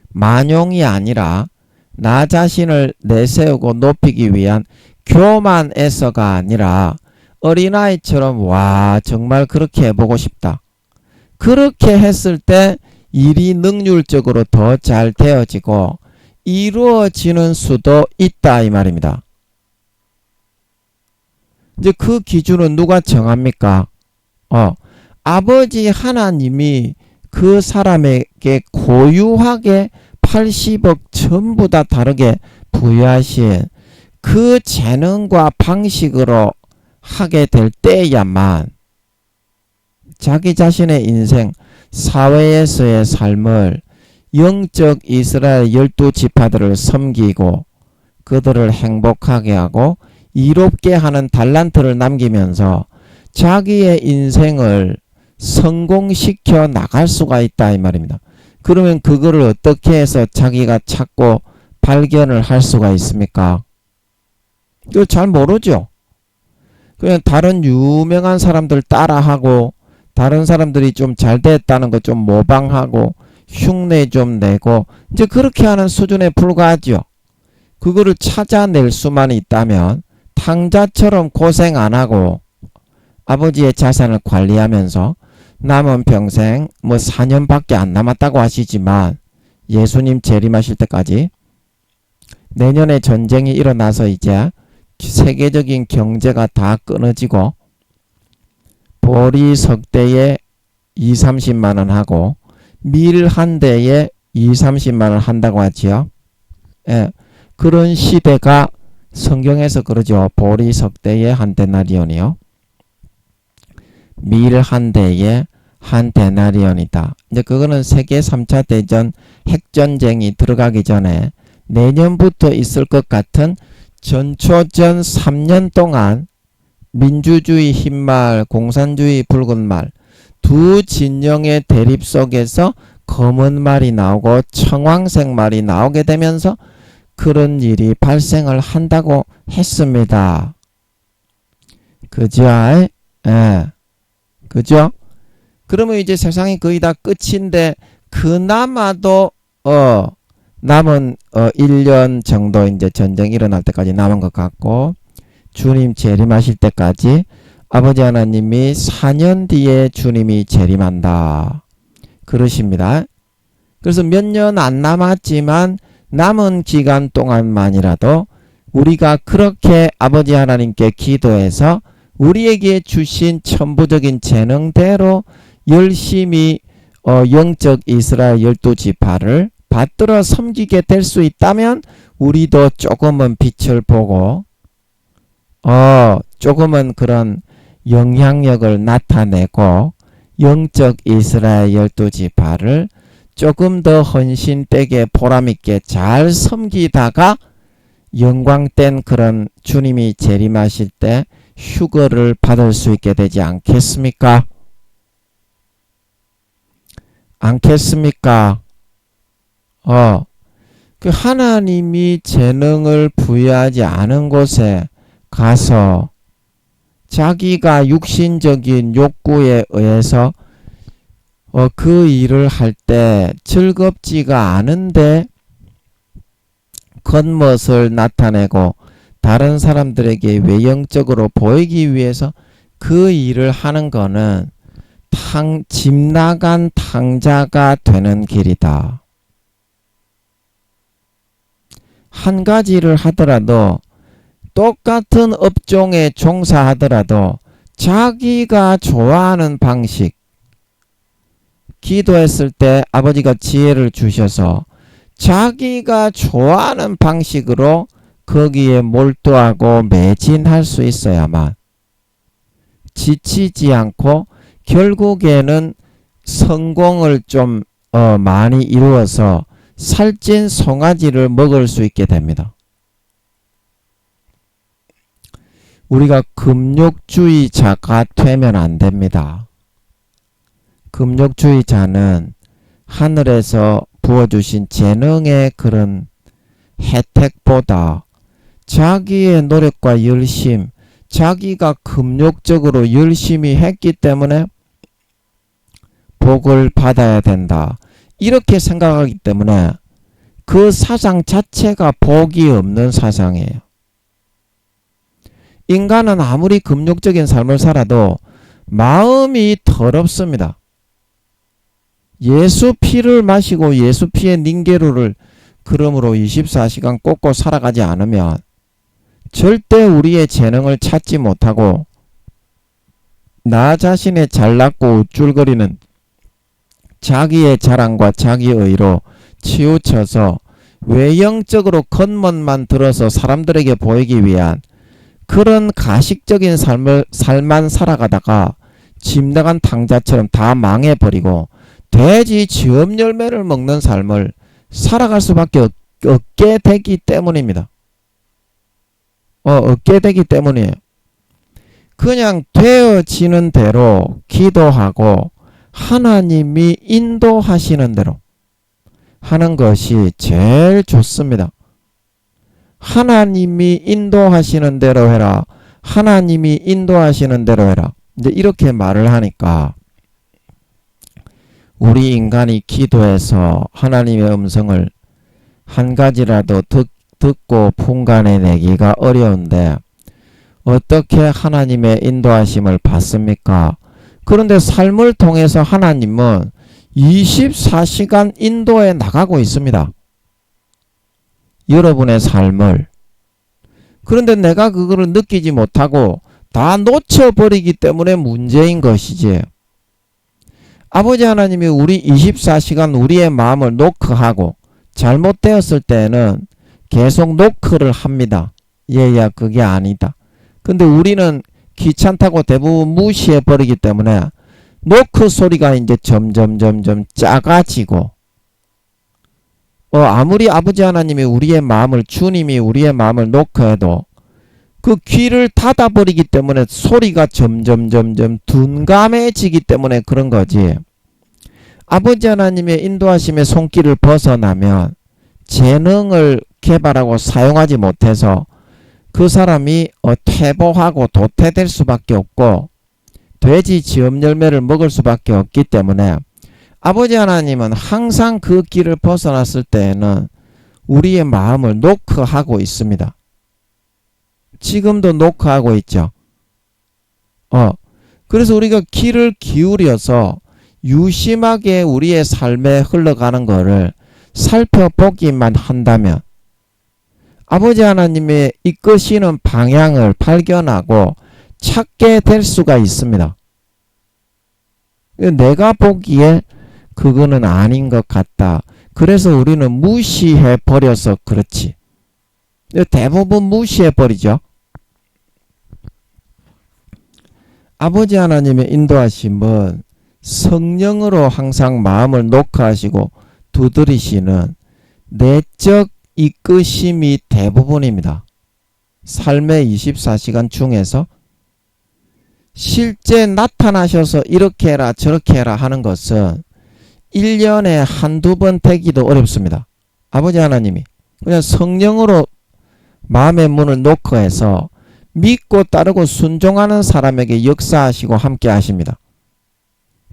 만용이 아니라 나 자신을 내세우고 높이기 위한 교만에서가 아니라 어린아이처럼 와 정말 그렇게 해보고 싶다. 그렇게 했을 때 일이 능률적으로 더 잘 되어지고 이루어지는 수도 있다 이 말입니다. 이제 그 기준은 누가 정합니까? 아버지 하나님이 그 사람에게 고유하게 80억 전부 다 다르게 부여하신 그 재능과 방식으로 하게 될 때야만 자기 자신의 인생, 사회에서의 삶을 영적 이스라엘 12지파들을 섬기고 그들을 행복하게 하고 이롭게 하는 달란트를 남기면서 자기의 인생을 성공시켜 나갈 수가 있다 이 말입니다. 그러면 그거를 어떻게 해서 자기가 찾고 발견을 할 수가 있습니까? 이거 잘 모르죠. 그냥 다른 유명한 사람들 따라하고 다른 사람들이 좀 잘 됐다는 거 좀 모방하고 흉내 좀 내고 이제 그렇게 하는 수준에 불과하죠. 그거를 찾아낼 수만 있다면 탕자처럼 고생 안 하고 아버지의 자산을 관리하면서 남은 평생 뭐 4년밖에 안 남았다고 하시지만 예수님 재림하실 때까지 내년에 전쟁이 일어나서 이제 세계적인 경제가 다 끊어지고 보리 석 대에 2,30만원 하고 밀 한 대에 2,30만원 한다고 하지요. 예, 그런 시대가 성경에서 그러죠. 보리 석 대에 한 데나리온이요. 밀 한 대에 한 데나리온이다. 이제 그거는 세계 3차 대전 핵전쟁이 들어가기 전에 내년부터 있을 것 같은 전초전 3년 동안 민주주의 흰말, 공산주의 붉은 말 두 진영의 대립 속에서 검은 말이 나오고 청황색 말이 나오게 되면서 그런 일이 발생을 한다고 했습니다. 그죠? 예. 그죠? 그러면 이제 세상이 거의 다 끝인데 그나마도 남은 1년 정도 이제 전쟁 일어날 때까지 남은 것 같고 주님 재림하실 때까지 아버지 하나님이 4년 뒤에 주님이 재림한다. 그러십니다. 그래서 몇 년 안 남았지만 남은 기간 동안만이라도 우리가 그렇게 아버지 하나님께 기도해서 우리에게 주신 천부적인 재능대로 열심히 영적 이스라엘 12지파를 받들어 섬기게 될 수 있다면 우리도 조금은 빛을 보고 조금은 그런 영향력을 나타내고 영적 이스라엘 12지파를 조금 더 헌신되게 보람있게 잘 섬기다가 영광된 그런 주님이 재림하실 때 휴거를 받을 수 있게 되지 않겠습니까? 않겠습니까? 그 하나님이 재능을 부여하지 않은 곳에 가서 자기가 육신적인 욕구에 의해서 그 일을 할 때 즐겁지가 않은데 겉멋을 나타내고 다른 사람들에게 외형적으로 보이기 위해서 그 일을 하는 거는 집 나간 탕자가 되는 길이다. 한 가지를 하더라도 똑같은 업종에 종사하더라도 자기가 좋아하는 방식, 기도했을 때 아버지가 지혜를 주셔서 자기가 좋아하는 방식으로 거기에 몰두하고 매진할 수 있어야만 지치지 않고 결국에는 성공을 좀 많이 이루어서 살찐 송아지를 먹을 수 있게 됩니다. 우리가 금욕주의자가 되면 안 됩니다. 금욕주의자는 하늘에서 부어주신 재능의 그런 혜택보다 자기의 노력과 열심, 자기가 금욕적으로 열심히 했기 때문에 복을 받아야 된다. 이렇게 생각하기 때문에 그 사상 자체가 복이 없는 사상이에요. 인간은 아무리 금욕적인 삶을 살아도 마음이 더럽습니다. 예수 피를 마시고 예수 피의 닝게루를 그러므로 24시간 꽂고 살아가지 않으면 절대 우리의 재능을 찾지 못하고 나 자신의 잘났고 우쭐거리는 자기의 자랑과 자기의로 치우쳐서 외형적으로 겉멋만 들어서 사람들에게 보이기 위한 그런 가식적인 삶만 살아가다가 집 나간 탕자처럼 다 망해버리고 돼지 쥐업 열매를 먹는 삶을 살아갈 수밖에 없게 되기 때문입니다. 없게 되기 때문이에요. 그냥 되어지는 대로 기도하고 하나님이 인도하시는 대로 하는 것이 제일 좋습니다. 하나님이 인도하시는 대로 해라. 하나님이 인도하시는 대로 해라. 이제 이렇게 말을 하니까 우리 인간이 기도해서 하나님의 음성을 한 가지라도 듣고 분간해내기가 어려운데 어떻게 하나님의 인도하심을 받습니까? 그런데 삶을 통해서 하나님은 24시간 인도해 나가고 있습니다. 여러분의 삶을. 그런데 내가 그거를 느끼지 못하고 다 놓쳐버리기 때문에 문제인 것이지. 아버지 하나님이 우리 24시간 우리의 마음을 노크하고 잘못되었을 때는 계속 노크를 합니다. 얘야 그게 아니다. 근데 우리는 귀찮다고 대부분 무시해버리기 때문에 노크 소리가 이제 점점 작아지고 아무리 아버지 하나님이 우리의 마음을 주님이 우리의 마음을 노크해도 그 귀를 닫아버리기 때문에 소리가 점점 둔감해지기 때문에 그런 거지. 아버지 하나님의 인도하심의 손길을 벗어나면 재능을 개발하고 사용하지 못해서 그 사람이 퇴보하고 도태될 수밖에 없고 돼지 지엄 열매를 먹을 수밖에 없기 때문에 아버지 하나님은 항상 그 길을 벗어났을 때에는 우리의 마음을 노크하고 있습니다. 지금도 노크하고 있죠. 그래서 우리가 귀를 기울여서 유심하게 우리의 삶에 흘러가는 것을 살펴보기만 한다면 아버지 하나님의 이끄시는 방향을 발견하고 찾게 될 수가 있습니다. 내가 보기에 그거는 아닌 것 같다. 그래서 우리는 무시해 버려서 그렇지. 대부분 무시해 버리죠. 아버지 하나님의 인도하심은 성령으로 항상 마음을 녹화하시고 두드리시는 내적 이끄심이 대부분입니다. 삶의 24시간 중에서 실제 나타나셔서 이렇게 해라 저렇게 해라 하는 것은 1년에 한두 번 되기도 어렵습니다. 아버지 하나님이 그냥 성령으로 마음의 문을 노크해서 믿고 따르고 순종하는 사람에게 역사하시고 함께 하십니다.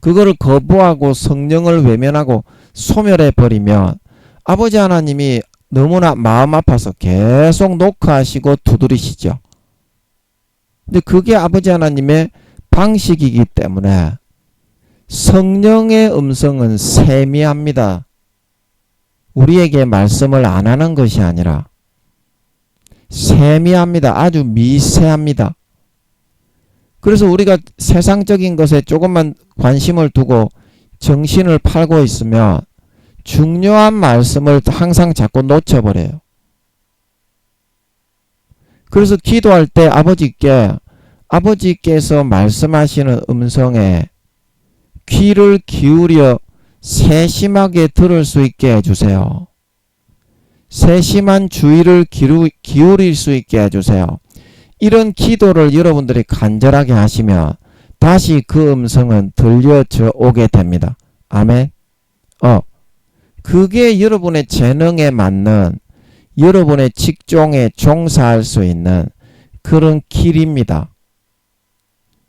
그거를 거부하고 성령을 외면하고 소멸해 버리면 아버지 하나님이 너무나 마음 아파서 계속 노크하시고 두드리시죠. 근데 그게 아버지 하나님의 방식이기 때문에 성령의 음성은 세미합니다. 우리에게 말씀을 안 하는 것이 아니라 세미합니다. 아주 미세합니다. 그래서 우리가 세상적인 것에 조금만 관심을 두고 정신을 팔고 있으면 중요한 말씀을 항상 자꾸 놓쳐버려요. 그래서 기도할 때 아버지께서 말씀하시는 음성에 귀를 기울여 세심하게 들을 수 있게 해주세요. 세심한 주의를 기울일 수 있게 해주세요. 이런 기도를 여러분들이 간절하게 하시면 다시 그 음성은 들려져 오게 됩니다. 아멘. 그게 여러분의 재능에 맞는 여러분의 직종에 종사할 수 있는 그런 길입니다.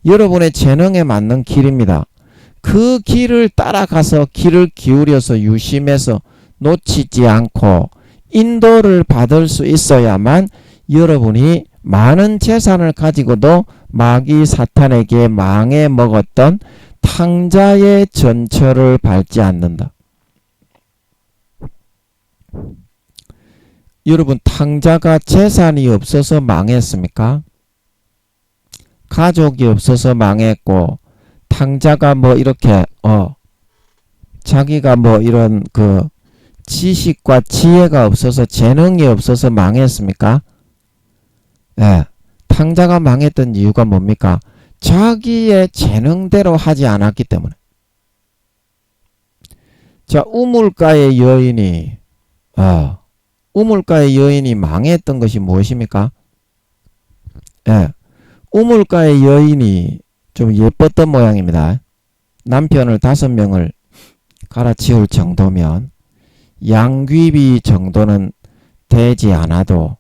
여러분의 재능에 맞는 길입니다. 그 길을 따라가서 귀를 기울여서 유심해서 놓치지 않고 인도를 받을 수 있어야만 여러분이 많은 재산을 가지고도 마귀 사탄에게 망해 먹었던 탕자의 전철을 밟지 않는다. 여러분, 탕자가 재산이 없어서 망했습니까? 가족이 없어서 망했고 탕자가 뭐 이렇게 자기가 뭐 이런 그 지식과 지혜가 없어서 재능이 없어서 망했습니까? 예. 탕자가 망했던 이유가 뭡니까? 자기의 재능대로 하지 않았기 때문에. 자, 우물가의 여인이 망했던 것이 무엇입니까? 예. 우물가의 여인이 좀 예뻤던 모양입니다. 남편을 5명을 갈아치울 정도면 양귀비 정도는 되지 않아도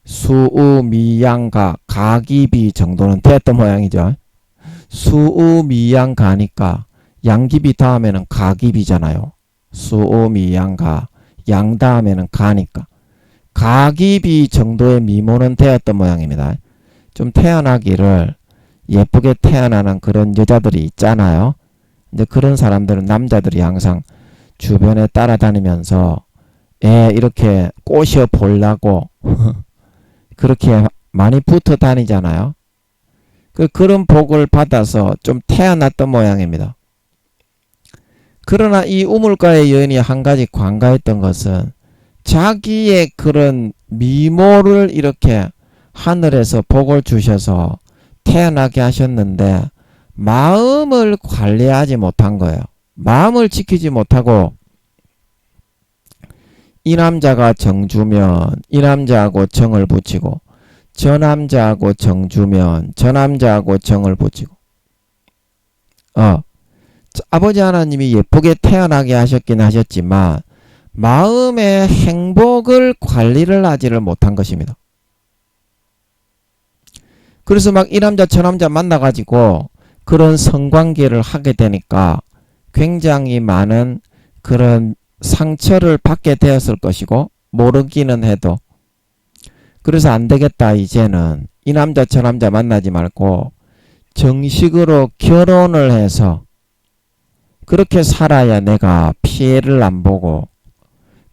수우미양가 가귀비 정도는 됐던 모양이죠. 수우미양가니까 양귀비 다음에는 가귀비잖아요. 수우미양가 양 다음에는 가니까 가귀비 정도의 미모는 되었던 모양입니다. 좀 태어나기를 예쁘게 태어나는 그런 여자들이 있잖아요. 이제 그런 사람들은 남자들이 항상 주변에 따라다니면서 이렇게 꼬셔 보려고 그렇게 많이 붙어 다니잖아요. 그런 복을 받아서 좀 태어났던 모양입니다. 그러나 이 우물가의 여인이 한 가지 관가했던 것은 자기의 그런 미모를 이렇게 하늘에서 복을 주셔서 태어나게 하셨는데 마음을 관리하지 못한 거예요. 마음을 지키지 못하고 이 남자가 정주면 이 남자하고 정을 붙이고 저 남자하고 정주면 저 남자하고 정을 붙이고 아버지 하나님이 예쁘게 태어나게 하셨긴 하셨지만 마음의 행복을 관리를 하지를 못한 것입니다. 그래서 막 이 남자 저 남자 만나가지고 그런 성관계를 하게 되니까 굉장히 많은 그런 상처를 받게 되었을 것이고 모르기는 해도 그래서 안 되겠다 이제는 이 남자 저 남자 만나지 말고 정식으로 결혼을 해서 그렇게 살아야 내가 피해를 안 보고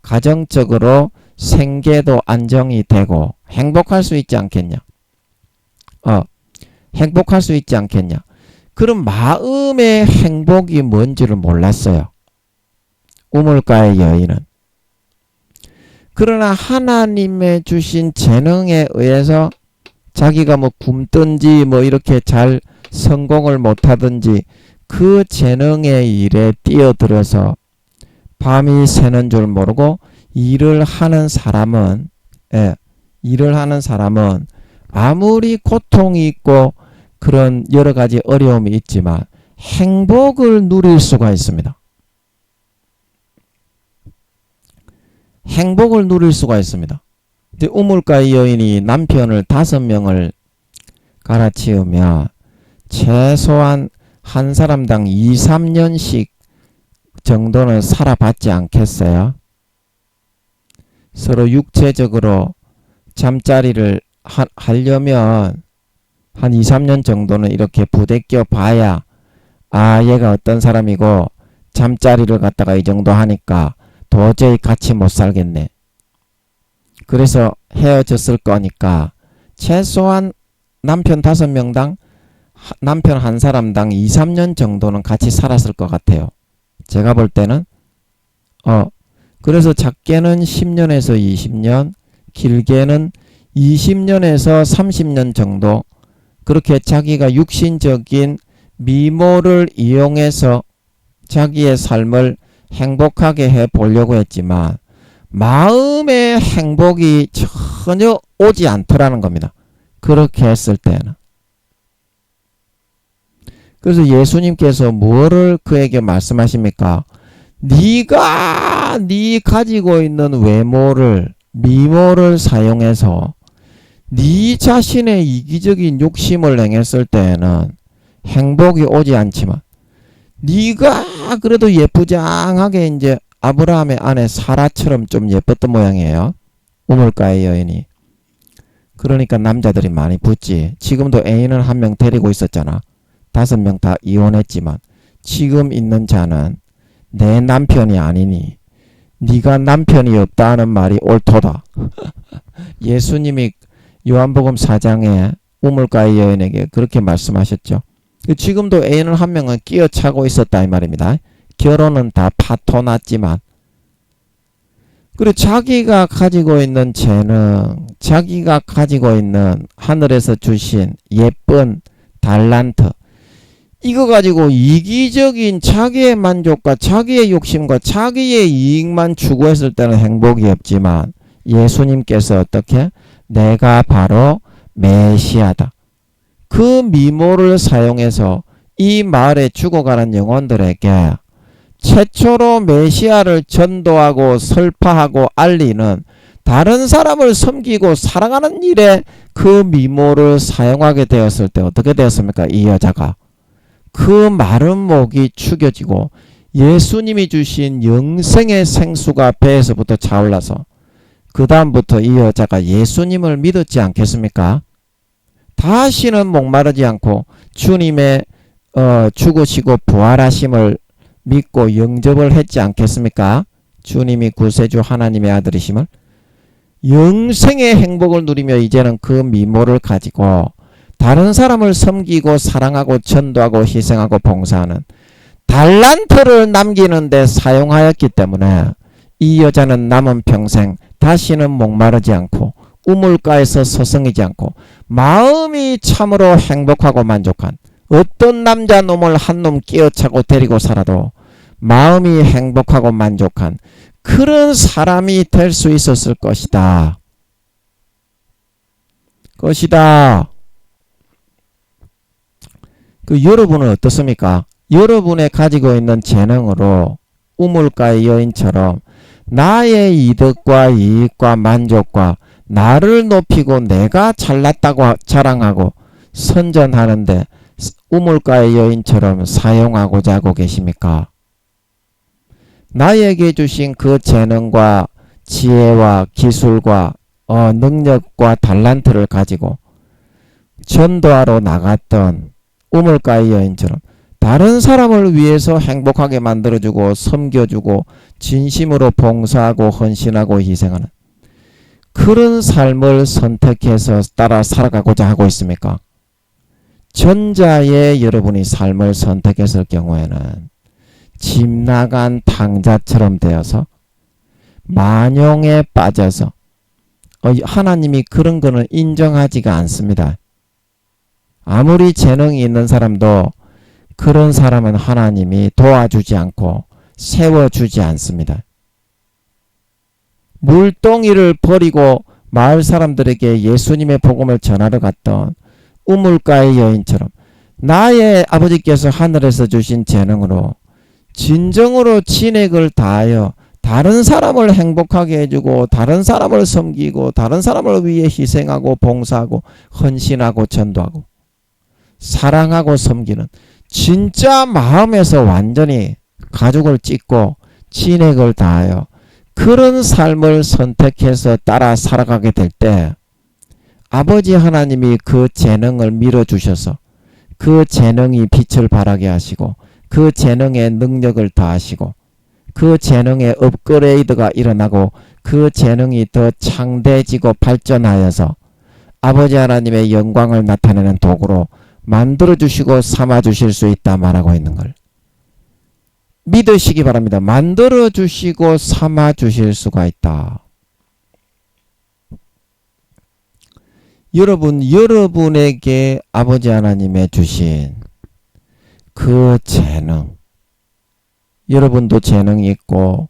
가정적으로 생계도 안정이 되고 행복할 수 있지 않겠냐. 행복할 수 있지 않겠냐. 그런 마음의 행복이 뭔지를 몰랐어요. 우물가의 여인은. 그러나 하나님의 주신 재능에 의해서 자기가 뭐 굶든지 뭐 이렇게 잘 성공을 못하든지 그 재능의 일에 뛰어들어서 밤이 새는 줄 모르고 일을 하는 사람은 아무리 고통이 있고 그런 여러 가지 어려움이 있지만 행복을 누릴 수가 있습니다. 행복을 누릴 수가 있습니다. 근데 우물가의 여인이 남편을 5명을 갈아치우면 최소한 한 사람당 2, 3년씩 정도는 살아봤지 않겠어요? 서로 육체적으로 잠자리를 하려면 한 2, 3년 정도는 이렇게 부대껴 봐야 얘가 어떤 사람이고 잠자리를 갖다가 이 정도 하니까 도저히 같이 못 살겠네. 그래서 헤어졌을 거니까 최소한 남편 5명당 남편 한 사람당 2, 3년 정도는 같이 살았을 것 같아요. 제가 볼 때는 그래서 작게는 10년에서 20년, 길게는 20년에서 30년 정도 그렇게 자기가 육신적인 미모를 이용해서 자기의 삶을 행복하게 해 보려고 했지만 마음의 행복이 전혀 오지 않더라는 겁니다. 그렇게 했을 때는. 그래서 예수님께서 뭐를 그에게 말씀하십니까? 네가 네 가지고 있는 외모를 미모를 사용해서 네 자신의 이기적인 욕심을 행했을 때에는 행복이 오지 않지만 네가 그래도 예쁘장하게 이제 아브라함의 아내 사라처럼 좀 예뻤던 모양이에요. 우물가의 여인이. 그러니까 남자들이 많이 붙지. 지금도 애인을 1명 데리고 있었잖아. 5명 다 이혼했지만 지금 있는 자는 내 남편이 아니니 네가 남편이 없다는 말이 옳도다. 예수님이 요한복음 4장에 우물가의 여인에게 그렇게 말씀하셨죠. 지금도 애인을 1명은 끼어차고 있었다 이 말입니다. 결혼은 다 파토났지만 그리고 자기가 가지고 있는 재능, 자기가 가지고 있는 하늘에서 주신 예쁜 달란트 이거 가지고 이기적인 자기의 만족과 자기의 욕심과 자기의 이익만 추구했을 때는 행복이 없지만 예수님께서 어떻게? 내가 바로 메시아다. 그 미모를 사용해서 이 마을에 죽어가는 영혼들에게 최초로 메시아를 전도하고 설파하고 알리는 다른 사람을 섬기고 사랑하는 일에 그 미모를 사용하게 되었을 때 어떻게 되었습니까? 이 여자가 그 마른 목이 축여지고 예수님이 주신 영생의 생수가 배에서부터 차올라서 그 다음부터 이 여자가 예수님을 믿었지 않겠습니까? 다시는 목마르지 않고 주님의 죽으시고 부활하심을 믿고 영접을 했지 않겠습니까? 주님이 구세주 하나님의 아들이심을 영생의 행복을 누리며 이제는 그 미모를 가지고 다른 사람을 섬기고 사랑하고 전도하고 희생하고 봉사하는 달란트를 남기는 데 사용하였기 때문에 이 여자는 남은 평생 다시는 목마르지 않고 우물가에서 서성이지 않고 마음이 참으로 행복하고 만족한 어떤 남자 놈을 한 놈 끼어차고 데리고 살아도 마음이 행복하고 만족한 그런 사람이 될 수 있었을 것이다. 여러분은 어떻습니까? 여러분의 가지고 있는 재능으로 우물가의 여인처럼 나의 이득과 이익과 만족과 나를 높이고 내가 잘났다고 자랑하고 선전하는데 우물가의 여인처럼 사용하고자 하고 계십니까? 나에게 주신 그 재능과 지혜와 기술과 능력과 달란트를 가지고 전도하러 나갔던 우물가의 여인처럼 다른 사람을 위해서 행복하게 만들어주고 섬겨주고 진심으로 봉사하고 헌신하고 희생하는 그런 삶을 선택해서 따라 살아가고자 하고 있습니까? 전자의 여러분이 삶을 선택했을 경우에는 집 나간 탕자처럼 되어서 만용에 빠져서 하나님이 그런 거는 인정하지가 않습니다. 아무리 재능이 있는 사람도 그런 사람은 하나님이 도와주지 않고 세워주지 않습니다. 물동이를 버리고 마을 사람들에게 예수님의 복음을 전하러 갔던 우물가의 여인처럼 나의 아버지께서 하늘에서 주신 재능으로 진정으로 진액을 다하여 다른 사람을 행복하게 해주고 다른 사람을 섬기고 다른 사람을 위해 희생하고 봉사하고 헌신하고 전도하고 사랑하고 섬기는 진짜 마음에서 완전히 가죽을 찢고 진액을 다하여 그런 삶을 선택해서 따라 살아가게 될 때 아버지 하나님이 그 재능을 밀어주셔서 그 재능이 빛을 발하게 하시고 그 재능의 능력을 더하시고 그 재능의 업그레이드가 일어나고 그 재능이 더 창대해지고 발전하여서 아버지 하나님의 영광을 나타내는 도구로 만들어주시고 삼아주실 수 있다 말하고 있는 걸 믿으시기 바랍니다. 만들어주시고 삼아주실 수가 있다. 여러분에게 아버지 하나님의 주신 그 재능, 여러분도 재능이 있고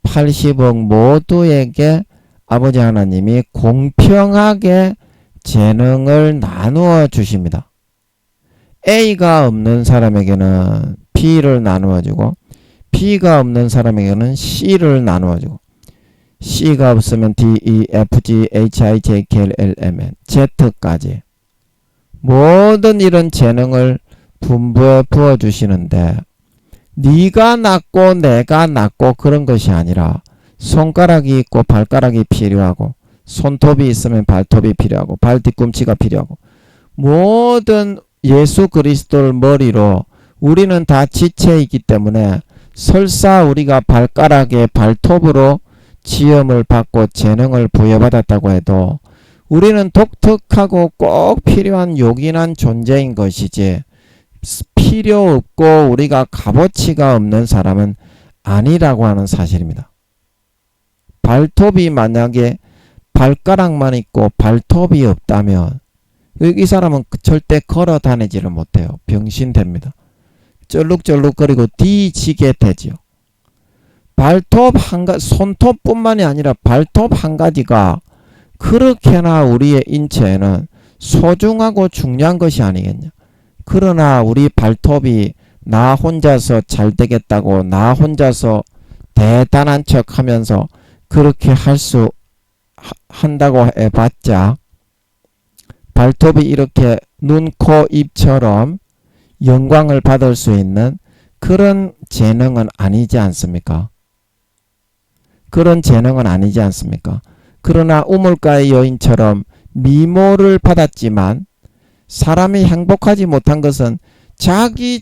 80억 모두에게 아버지 하나님이 공평하게 재능을 나누어 주십니다. A가 없는 사람에게는 B를 나누어 주고 B가 없는 사람에게는 C를 나누어 주고 C가 없으면 D, E, F, G, H, I, J, K, L, L, M, N, Z까지 모든 이런 재능을 분부해 부어주시는데 네가 낫고 내가 낫고 그런 것이 아니라 손가락이 있고 발가락이 필요하고 손톱이 있으면 발톱이 필요하고 발 뒤꿈치가 필요하고 모든 예수 그리스도를 머리로 우리는 다 지체이기 때문에 설사 우리가 발가락에 발톱으로 지음을 받고 재능을 부여받았다고 해도 우리는 독특하고 꼭 필요한 요긴한 존재인 것이지 필요 없고 우리가 값어치가 없는 사람은 아니라고 하는 사실입니다. 발톱이 만약에 발가락만 있고 발톱이 없다면 이 사람은 절대 걸어 다니지를 못해요. 병신됩니다. 쩔룩쩔룩거리고 뒤지게 되지요. 발톱 손톱뿐만이 아니라 발톱 한 가지가 그렇게나 우리의 인체에는 소중하고 중요한 것이 아니겠냐. 그러나 우리 발톱이 나 혼자서 잘 되겠다고 나 혼자서 대단한 척 하면서 그렇게 한다고 해봤자 발톱이 이렇게 눈, 코, 입처럼 영광을 받을 수 있는 그런 재능은 아니지 않습니까? 그런 재능은 아니지 않습니까? 그러나 우물가의 여인처럼 미모를 받았지만 사람이 행복하지 못한 것은 자기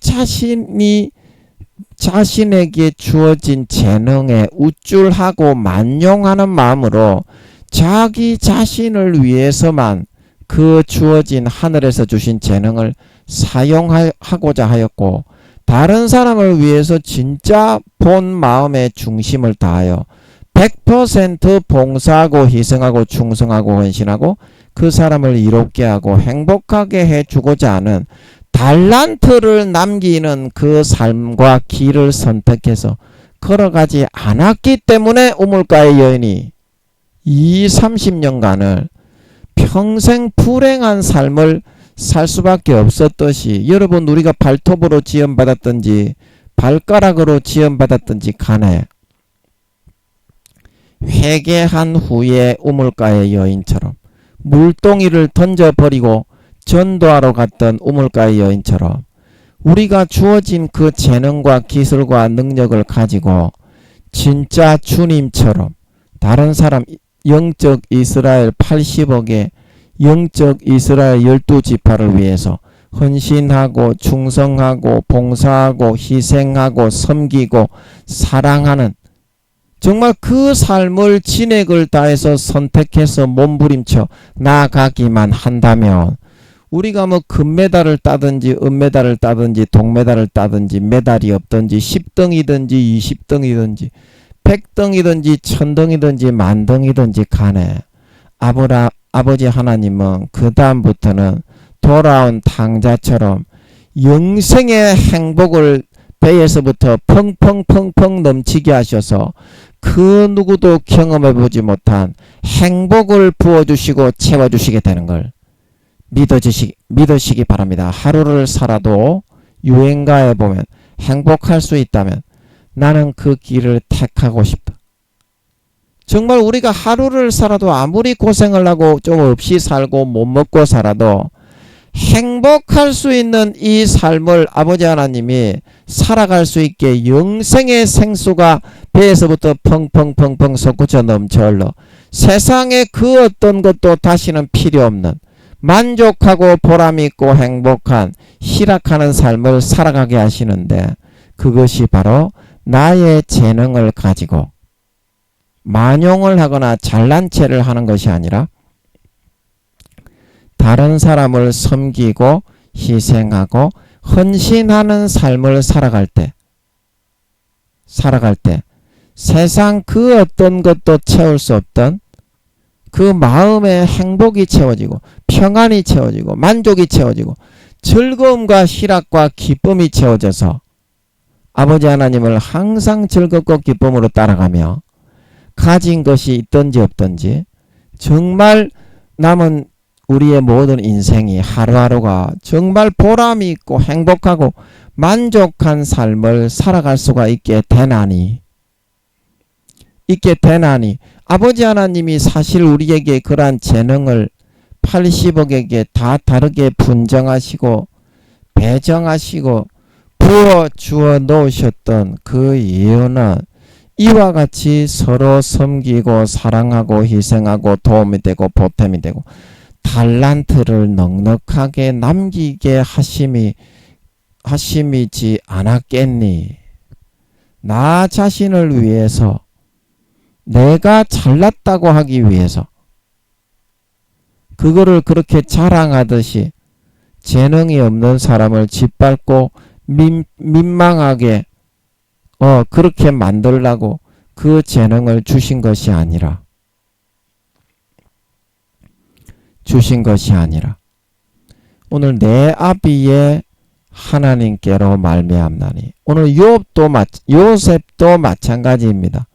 자신에게 주어진 재능에 우쭐하고 만용하는 마음으로 자기 자신을 위해서만 그 주어진 하늘에서 주신 재능을 사용하고자 하였고 다른 사람을 위해서 진짜 본 마음의 중심을 다하여 100% 봉사하고 희생하고 충성하고 헌신하고 그 사람을 이롭게 하고 행복하게 해주고자 하는 달란트를 남기는 그 삶과 길을 선택해서 걸어가지 않았기 때문에 우물가의 여인이 30년간을 평생 불행한 삶을 살 수밖에 없었듯이 여러분 우리가 발톱으로 지음받았든지 발가락으로 지음받았든지 간에 회개한 후에 우물가의 여인처럼 물동이를 던져버리고 전도하러 갔던 우물가의 여인처럼 우리가 주어진 그 재능과 기술과 능력을 가지고 진짜 주님처럼 다른 사람 영적 이스라엘 80억의 영적 이스라엘 12지파를 위해서 헌신하고 충성하고 봉사하고 희생하고 섬기고 사랑하는 정말 그 삶을 진액을 다해서 선택해서 몸부림쳐 나아가기만 한다면 우리가 뭐 금메달을 따든지 은메달을 따든지 동메달을 따든지 메달이 없든지 10등이든지 20등이든지 100등이든지 1000등이든지 만등이든지 간에 아버지 하나님은 그 다음부터는 돌아온 탕자처럼 영생의 행복을 배에서부터 펑펑펑펑 넘치게 하셔서 그 누구도 경험해보지 못한 행복을 부어주시고 채워주시게 되는 걸 믿으시기 바랍니다. 하루를 살아도 유행가에 보면 행복할 수 있다면 나는 그 길을 택하고 싶다. 정말 우리가 하루를 살아도 아무리 고생을 하고 좀 없이 살고 못 먹고 살아도 행복할 수 있는 이 삶을 아버지 하나님이 살아갈 수 있게 영생의 생수가 배에서부터 펑펑펑펑 솟구쳐 넘쳐 흘러 세상에 그 어떤 것도 다시는 필요 없는 만족하고 보람있고 행복한 희락하는 삶을 살아가게 하시는데, 그것이 바로 나의 재능을 가지고 만용을 하거나 잘난 체를 하는 것이 아니라 다른 사람을 섬기고 희생하고 헌신하는 삶을 살아갈 때 세상 그 어떤 것도 채울 수 없던 그 마음의 행복이 채워지고 평안이 채워지고 만족이 채워지고 즐거움과 희락과 기쁨이 채워져서 아버지 하나님을 항상 즐겁고 기쁨으로 따라가며 가진 것이 있든지 없든지 정말 남은 우리의 모든 인생이 하루하루가 정말 보람이 있고 행복하고 만족한 삶을 살아갈 수가 있게 되나니 아버지 하나님이 사실 우리에게 그러한 재능을 80억에게 다 다르게 분정하시고 배정하시고 부어 주어 놓으셨던 그 예언은 이와 같이 서로 섬기고 사랑하고 희생하고 도움이 되고 보탬이 되고 달란트를 넉넉하게 남기게 하심이지 않았겠니? 나 자신을 위해서 내가 잘났다고 하기 위해서 그거를 그렇게 자랑하듯이 재능이 없는 사람을 짓밟고 민망하게 그렇게 만들라고 그 재능을 주신 것이 아니라 오늘 내 아비의 하나님께로 말미암나니, 오늘 요셉도 마찬가지입니다.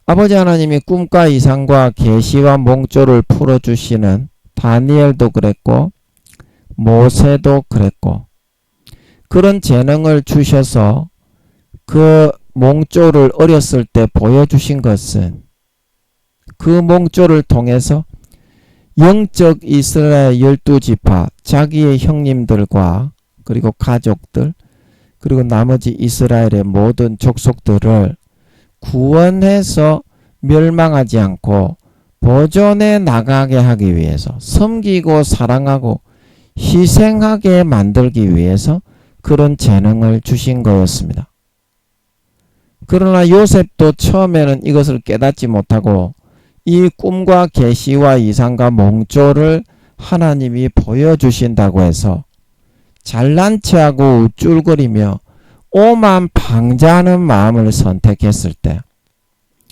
아버지 하나님이 꿈과 이상과 계시와 몽조를 풀어주시는 다니엘도 그랬고 모세도 그랬고, 그런 재능을 주셔서 그 몽조를 어렸을 때 보여주신 것은 그 몽조를 통해서 영적 이스라엘 12지파 자기의 형님들과 그리고 가족들 그리고 나머지 이스라엘의 모든 족속들을 구원해서 멸망하지 않고 보존해 나가게 하기 위해서, 섬기고 사랑하고 희생하게 만들기 위해서 그런 재능을 주신 거였습니다. 그러나 요셉도 처음에는 이것을 깨닫지 못하고 이 꿈과 계시와 이상과 몽조를 하나님이 보여주신다고 해서 잘난 체하고 우쭐거리며 오만 방자하는 마음을 선택했을 때,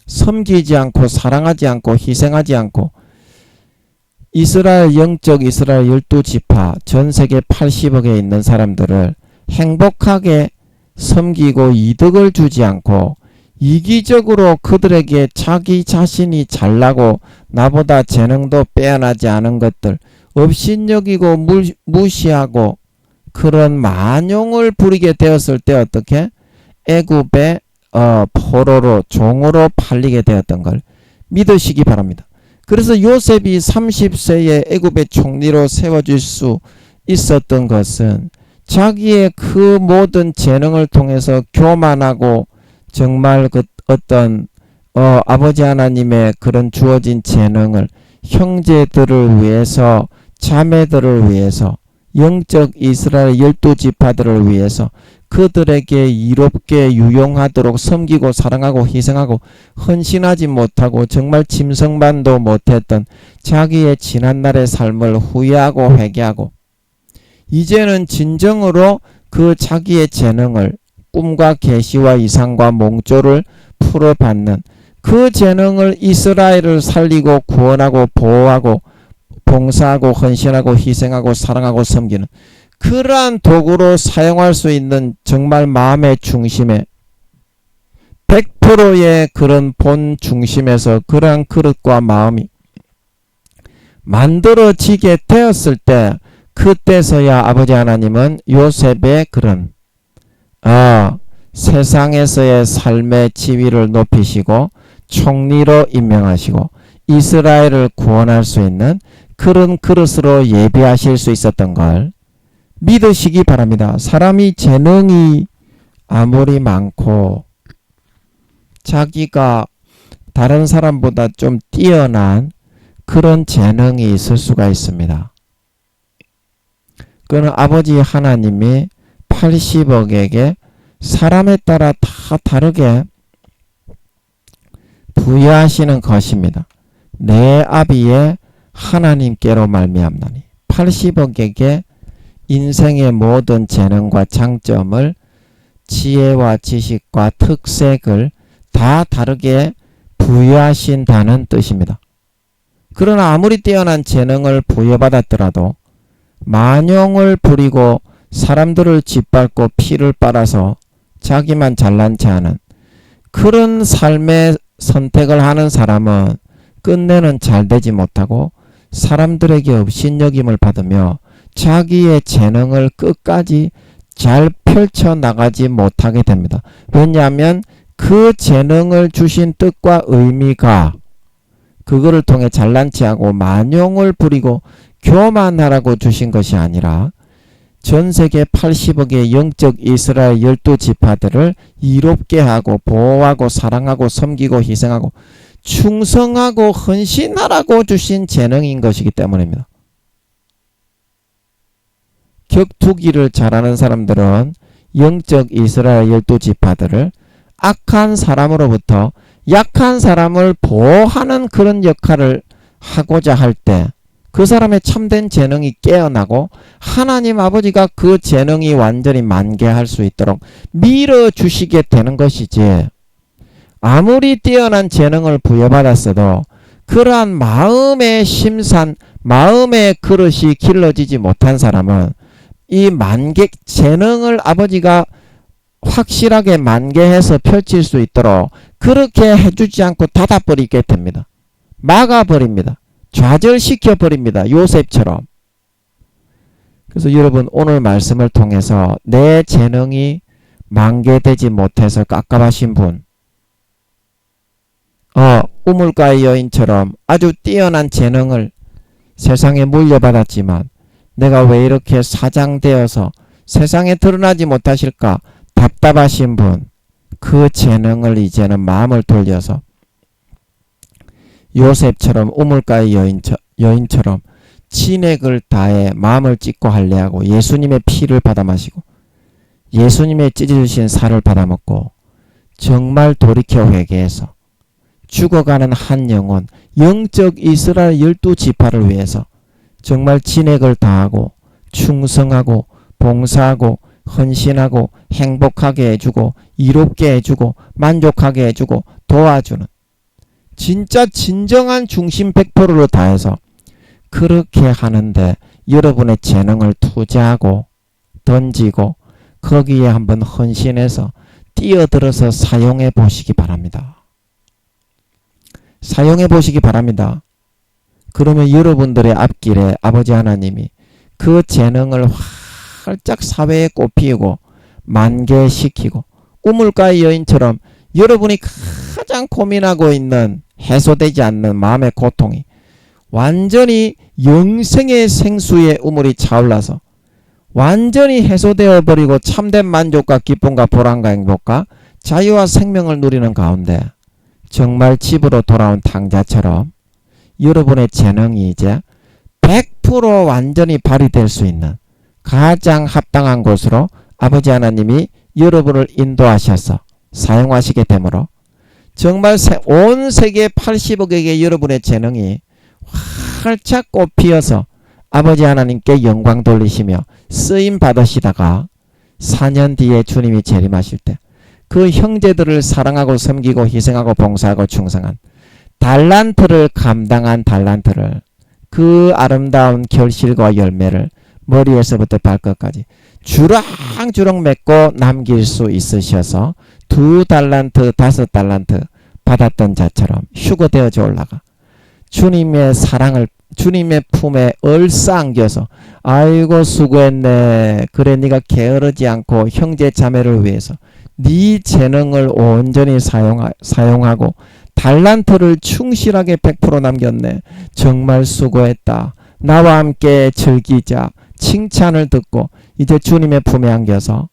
섬기지 않고 사랑하지 않고 희생하지 않고 영적 이스라엘 12지파 전 세계 80억에 있는 사람들을 행복하게 섬기고 이득을 주지 않고 이기적으로 그들에게 자기 자신이 잘나고 나보다 재능도 빼어나지 않은 것들 업신여기고 무시하고 그런 만용을 부리게 되었을 때 어떻게 애굽의 포로로 종으로 팔리게 되었던 걸 믿으시기 바랍니다. 그래서 요셉이 30세에 애굽의 총리로 세워질 수 있었던 것은 자기의 그 모든 재능을 통해서 교만하고 정말 그 어떤 아버지 하나님의 그런 주어진 재능을 형제들을 위해서, 자매들을 위해서, 영적 이스라엘 12지파들을 위해서 그들에게 이롭게 유용하도록 섬기고 사랑하고 희생하고 헌신하지 못하고 정말 짐승만도 못했던 자기의 지난날의 삶을 후회하고 회개하고 이제는 진정으로 그 자기의 재능을 꿈과 계시와 이상과 몽조를 풀어받는 그 재능을 이스라엘을 살리고 구원하고 보호하고 봉사하고 헌신하고 희생하고 사랑하고 섬기는 그러한 도구로 사용할 수 있는 정말 마음의 중심에 100%의 그런 본 중심에서 그러한 그릇과 마음이 만들어지게 되었을 때 그때서야 아버지 하나님은 요셉의 그런 세상에서의 삶의 지위를 높이시고 총리로 임명하시고 이스라엘을 구원할 수 있는 그런 그릇으로 예비하실 수 있었던 걸 믿으시기 바랍니다. 사람이 재능이 아무리 많고 자기가 다른 사람보다 좀 뛰어난 그런 재능이 있을 수가 있습니다. 그는 아버지 하나님이 80억에게 사람에 따라 다 다르게 부여하시는 것입니다. 내 아비의 하나님께로 말미암나니 80억에게 인생의 모든 재능과 장점을 지혜와 지식과 특색을 다 다르게 부여하신다는 뜻입니다. 그러나 아무리 뛰어난 재능을 부여받았더라도 만용을 부리고 사람들을 짓밟고 피를 빨아서 자기만 잘난 체 하는 그런 삶의 선택을 하는 사람은 끝내는 잘되지 못하고 사람들에게 업신여김을 받으며 자기의 재능을 끝까지 잘 펼쳐나가지 못하게 됩니다. 왜냐하면 그 재능을 주신 뜻과 의미가 그거를 통해 잘난 체하고 만용을 부리고 교만하라고 주신 것이 아니라 전 세계 80억의 영적 이스라엘 12지파들을 이롭게 하고 보호하고 사랑하고 섬기고 희생하고 충성하고 헌신하라고 주신 재능인 것이기 때문입니다. 격투기를 잘하는 사람들은 영적 이스라엘 12지파들을 악한 사람으로부터 약한 사람을 보호하는 그런 역할을 하고자 할 때 그 사람의 참된 재능이 깨어나고 하나님 아버지가 그 재능이 완전히 만개할 수 있도록 밀어주시게 되는 것이지, 아무리 뛰어난 재능을 부여받았어도 그러한 마음의 심산, 마음의 그릇이 길러지지 못한 사람은 이 만개 재능을 아버지가 확실하게 만개해서 펼칠 수 있도록 그렇게 해주지 않고 닫아버리게 됩니다. 막아버립니다. 좌절시켜버립니다. 요셉처럼. 그래서 여러분, 오늘 말씀을 통해서 내 재능이 만개되지 못해서 깝깝하신 분, 우물가의 여인처럼 아주 뛰어난 재능을 세상에 물려받았지만 내가 왜 이렇게 사장되어서 세상에 드러나지 못하실까 답답하신 분, 그 재능을 이제는 마음을 돌려서 요셉처럼 우물가의 여인처럼 진액을 다해 마음을 찢고 할례하고 예수님의 피를 받아 마시고 예수님의 찢어주신 살을 받아 먹고 정말 돌이켜 회개해서 죽어가는 한 영혼, 영적 이스라엘 12지파를 위해서 정말 진액을 다하고 충성하고 봉사하고 헌신하고 행복하게 해주고 이롭게 해주고 만족하게 해주고 도와주는 진짜 진정한 중심 100%를 다해서 그렇게 하는데 여러분의 재능을 투자하고 던지고 거기에 한번 헌신해서 뛰어들어서 사용해 보시기 바랍니다. 사용해 보시기 바랍니다. 그러면 여러분들의 앞길에 아버지 하나님이 그 재능을 활짝 사회에 꽃피우고 만개시키고 우물가의 여인처럼 여러분이 가장 고민하고 있는 해소되지 않는 마음의 고통이 완전히 영생의 생수의 우물이 차올라서 완전히 해소되어 버리고 참된 만족과 기쁨과 보람과 행복과 자유와 생명을 누리는 가운데 정말 집으로 돌아온 탕자처럼 여러분의 재능이 이제 100% 완전히 발휘될 수 있는 가장 합당한 곳으로 아버지 하나님이 여러분을 인도하셔서 사용하시게 되므로 정말 온 세계 80억에게 여러분의 재능이 활짝 꽃피어서 아버지 하나님께 영광 돌리시며 쓰임 받으시다가 4년 뒤에 주님이 재림하실 때 그 형제들을 사랑하고 섬기고 희생하고 봉사하고 충성한 달란트를 감당한 달란트를, 그 아름다운 결실과 열매를 머리에서부터 발끝까지 주렁주렁 맺고 남길 수 있으셔서 2달란트 5달란트 받았던 자처럼 휴거되어져 올라가 주님의 사랑을 주님의 품에 얼싸안겨서 아이고 수고했네. 그래 네가 게으르지 않고 형제 자매를 위해서 네 재능을 온전히 사용하고 달란트를 충실하게 100% 남겼네. 정말 수고했다. 나와 함께 즐기자. 칭찬을 듣고 이제 주님의 품에 안겨서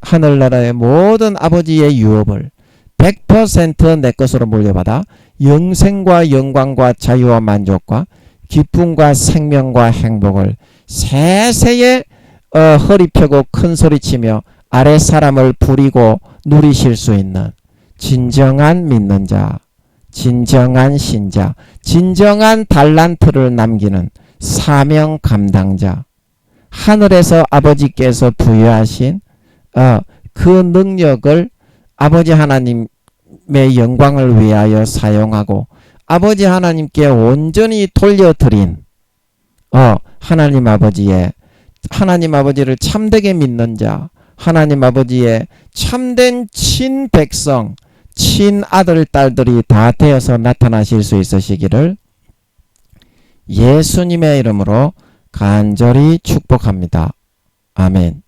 하늘나라의 모든 아버지의 유업을 100% 내 것으로 물려받아 영생과 영광과 자유와 만족과 기쁨과 생명과 행복을 세세에 허리 펴고 큰 소리치며 아래 사람을 부리고 누리실 수 있는 진정한 믿는 자, 진정한 신자, 진정한 달란트를 남기는 사명 감당자, 하늘에서 아버지께서 부여하신 그 능력을 아버지 하나님의 영광을 위하여 사용하고 아버지 하나님께 온전히 돌려드린 하나님 아버지를 참되게 믿는 자, 하나님 아버지의 참된 친백성, 친아들 딸들이 다 되어서 나타나실 수 있으시기를 예수님의 이름으로 간절히 축복합니다. 아멘.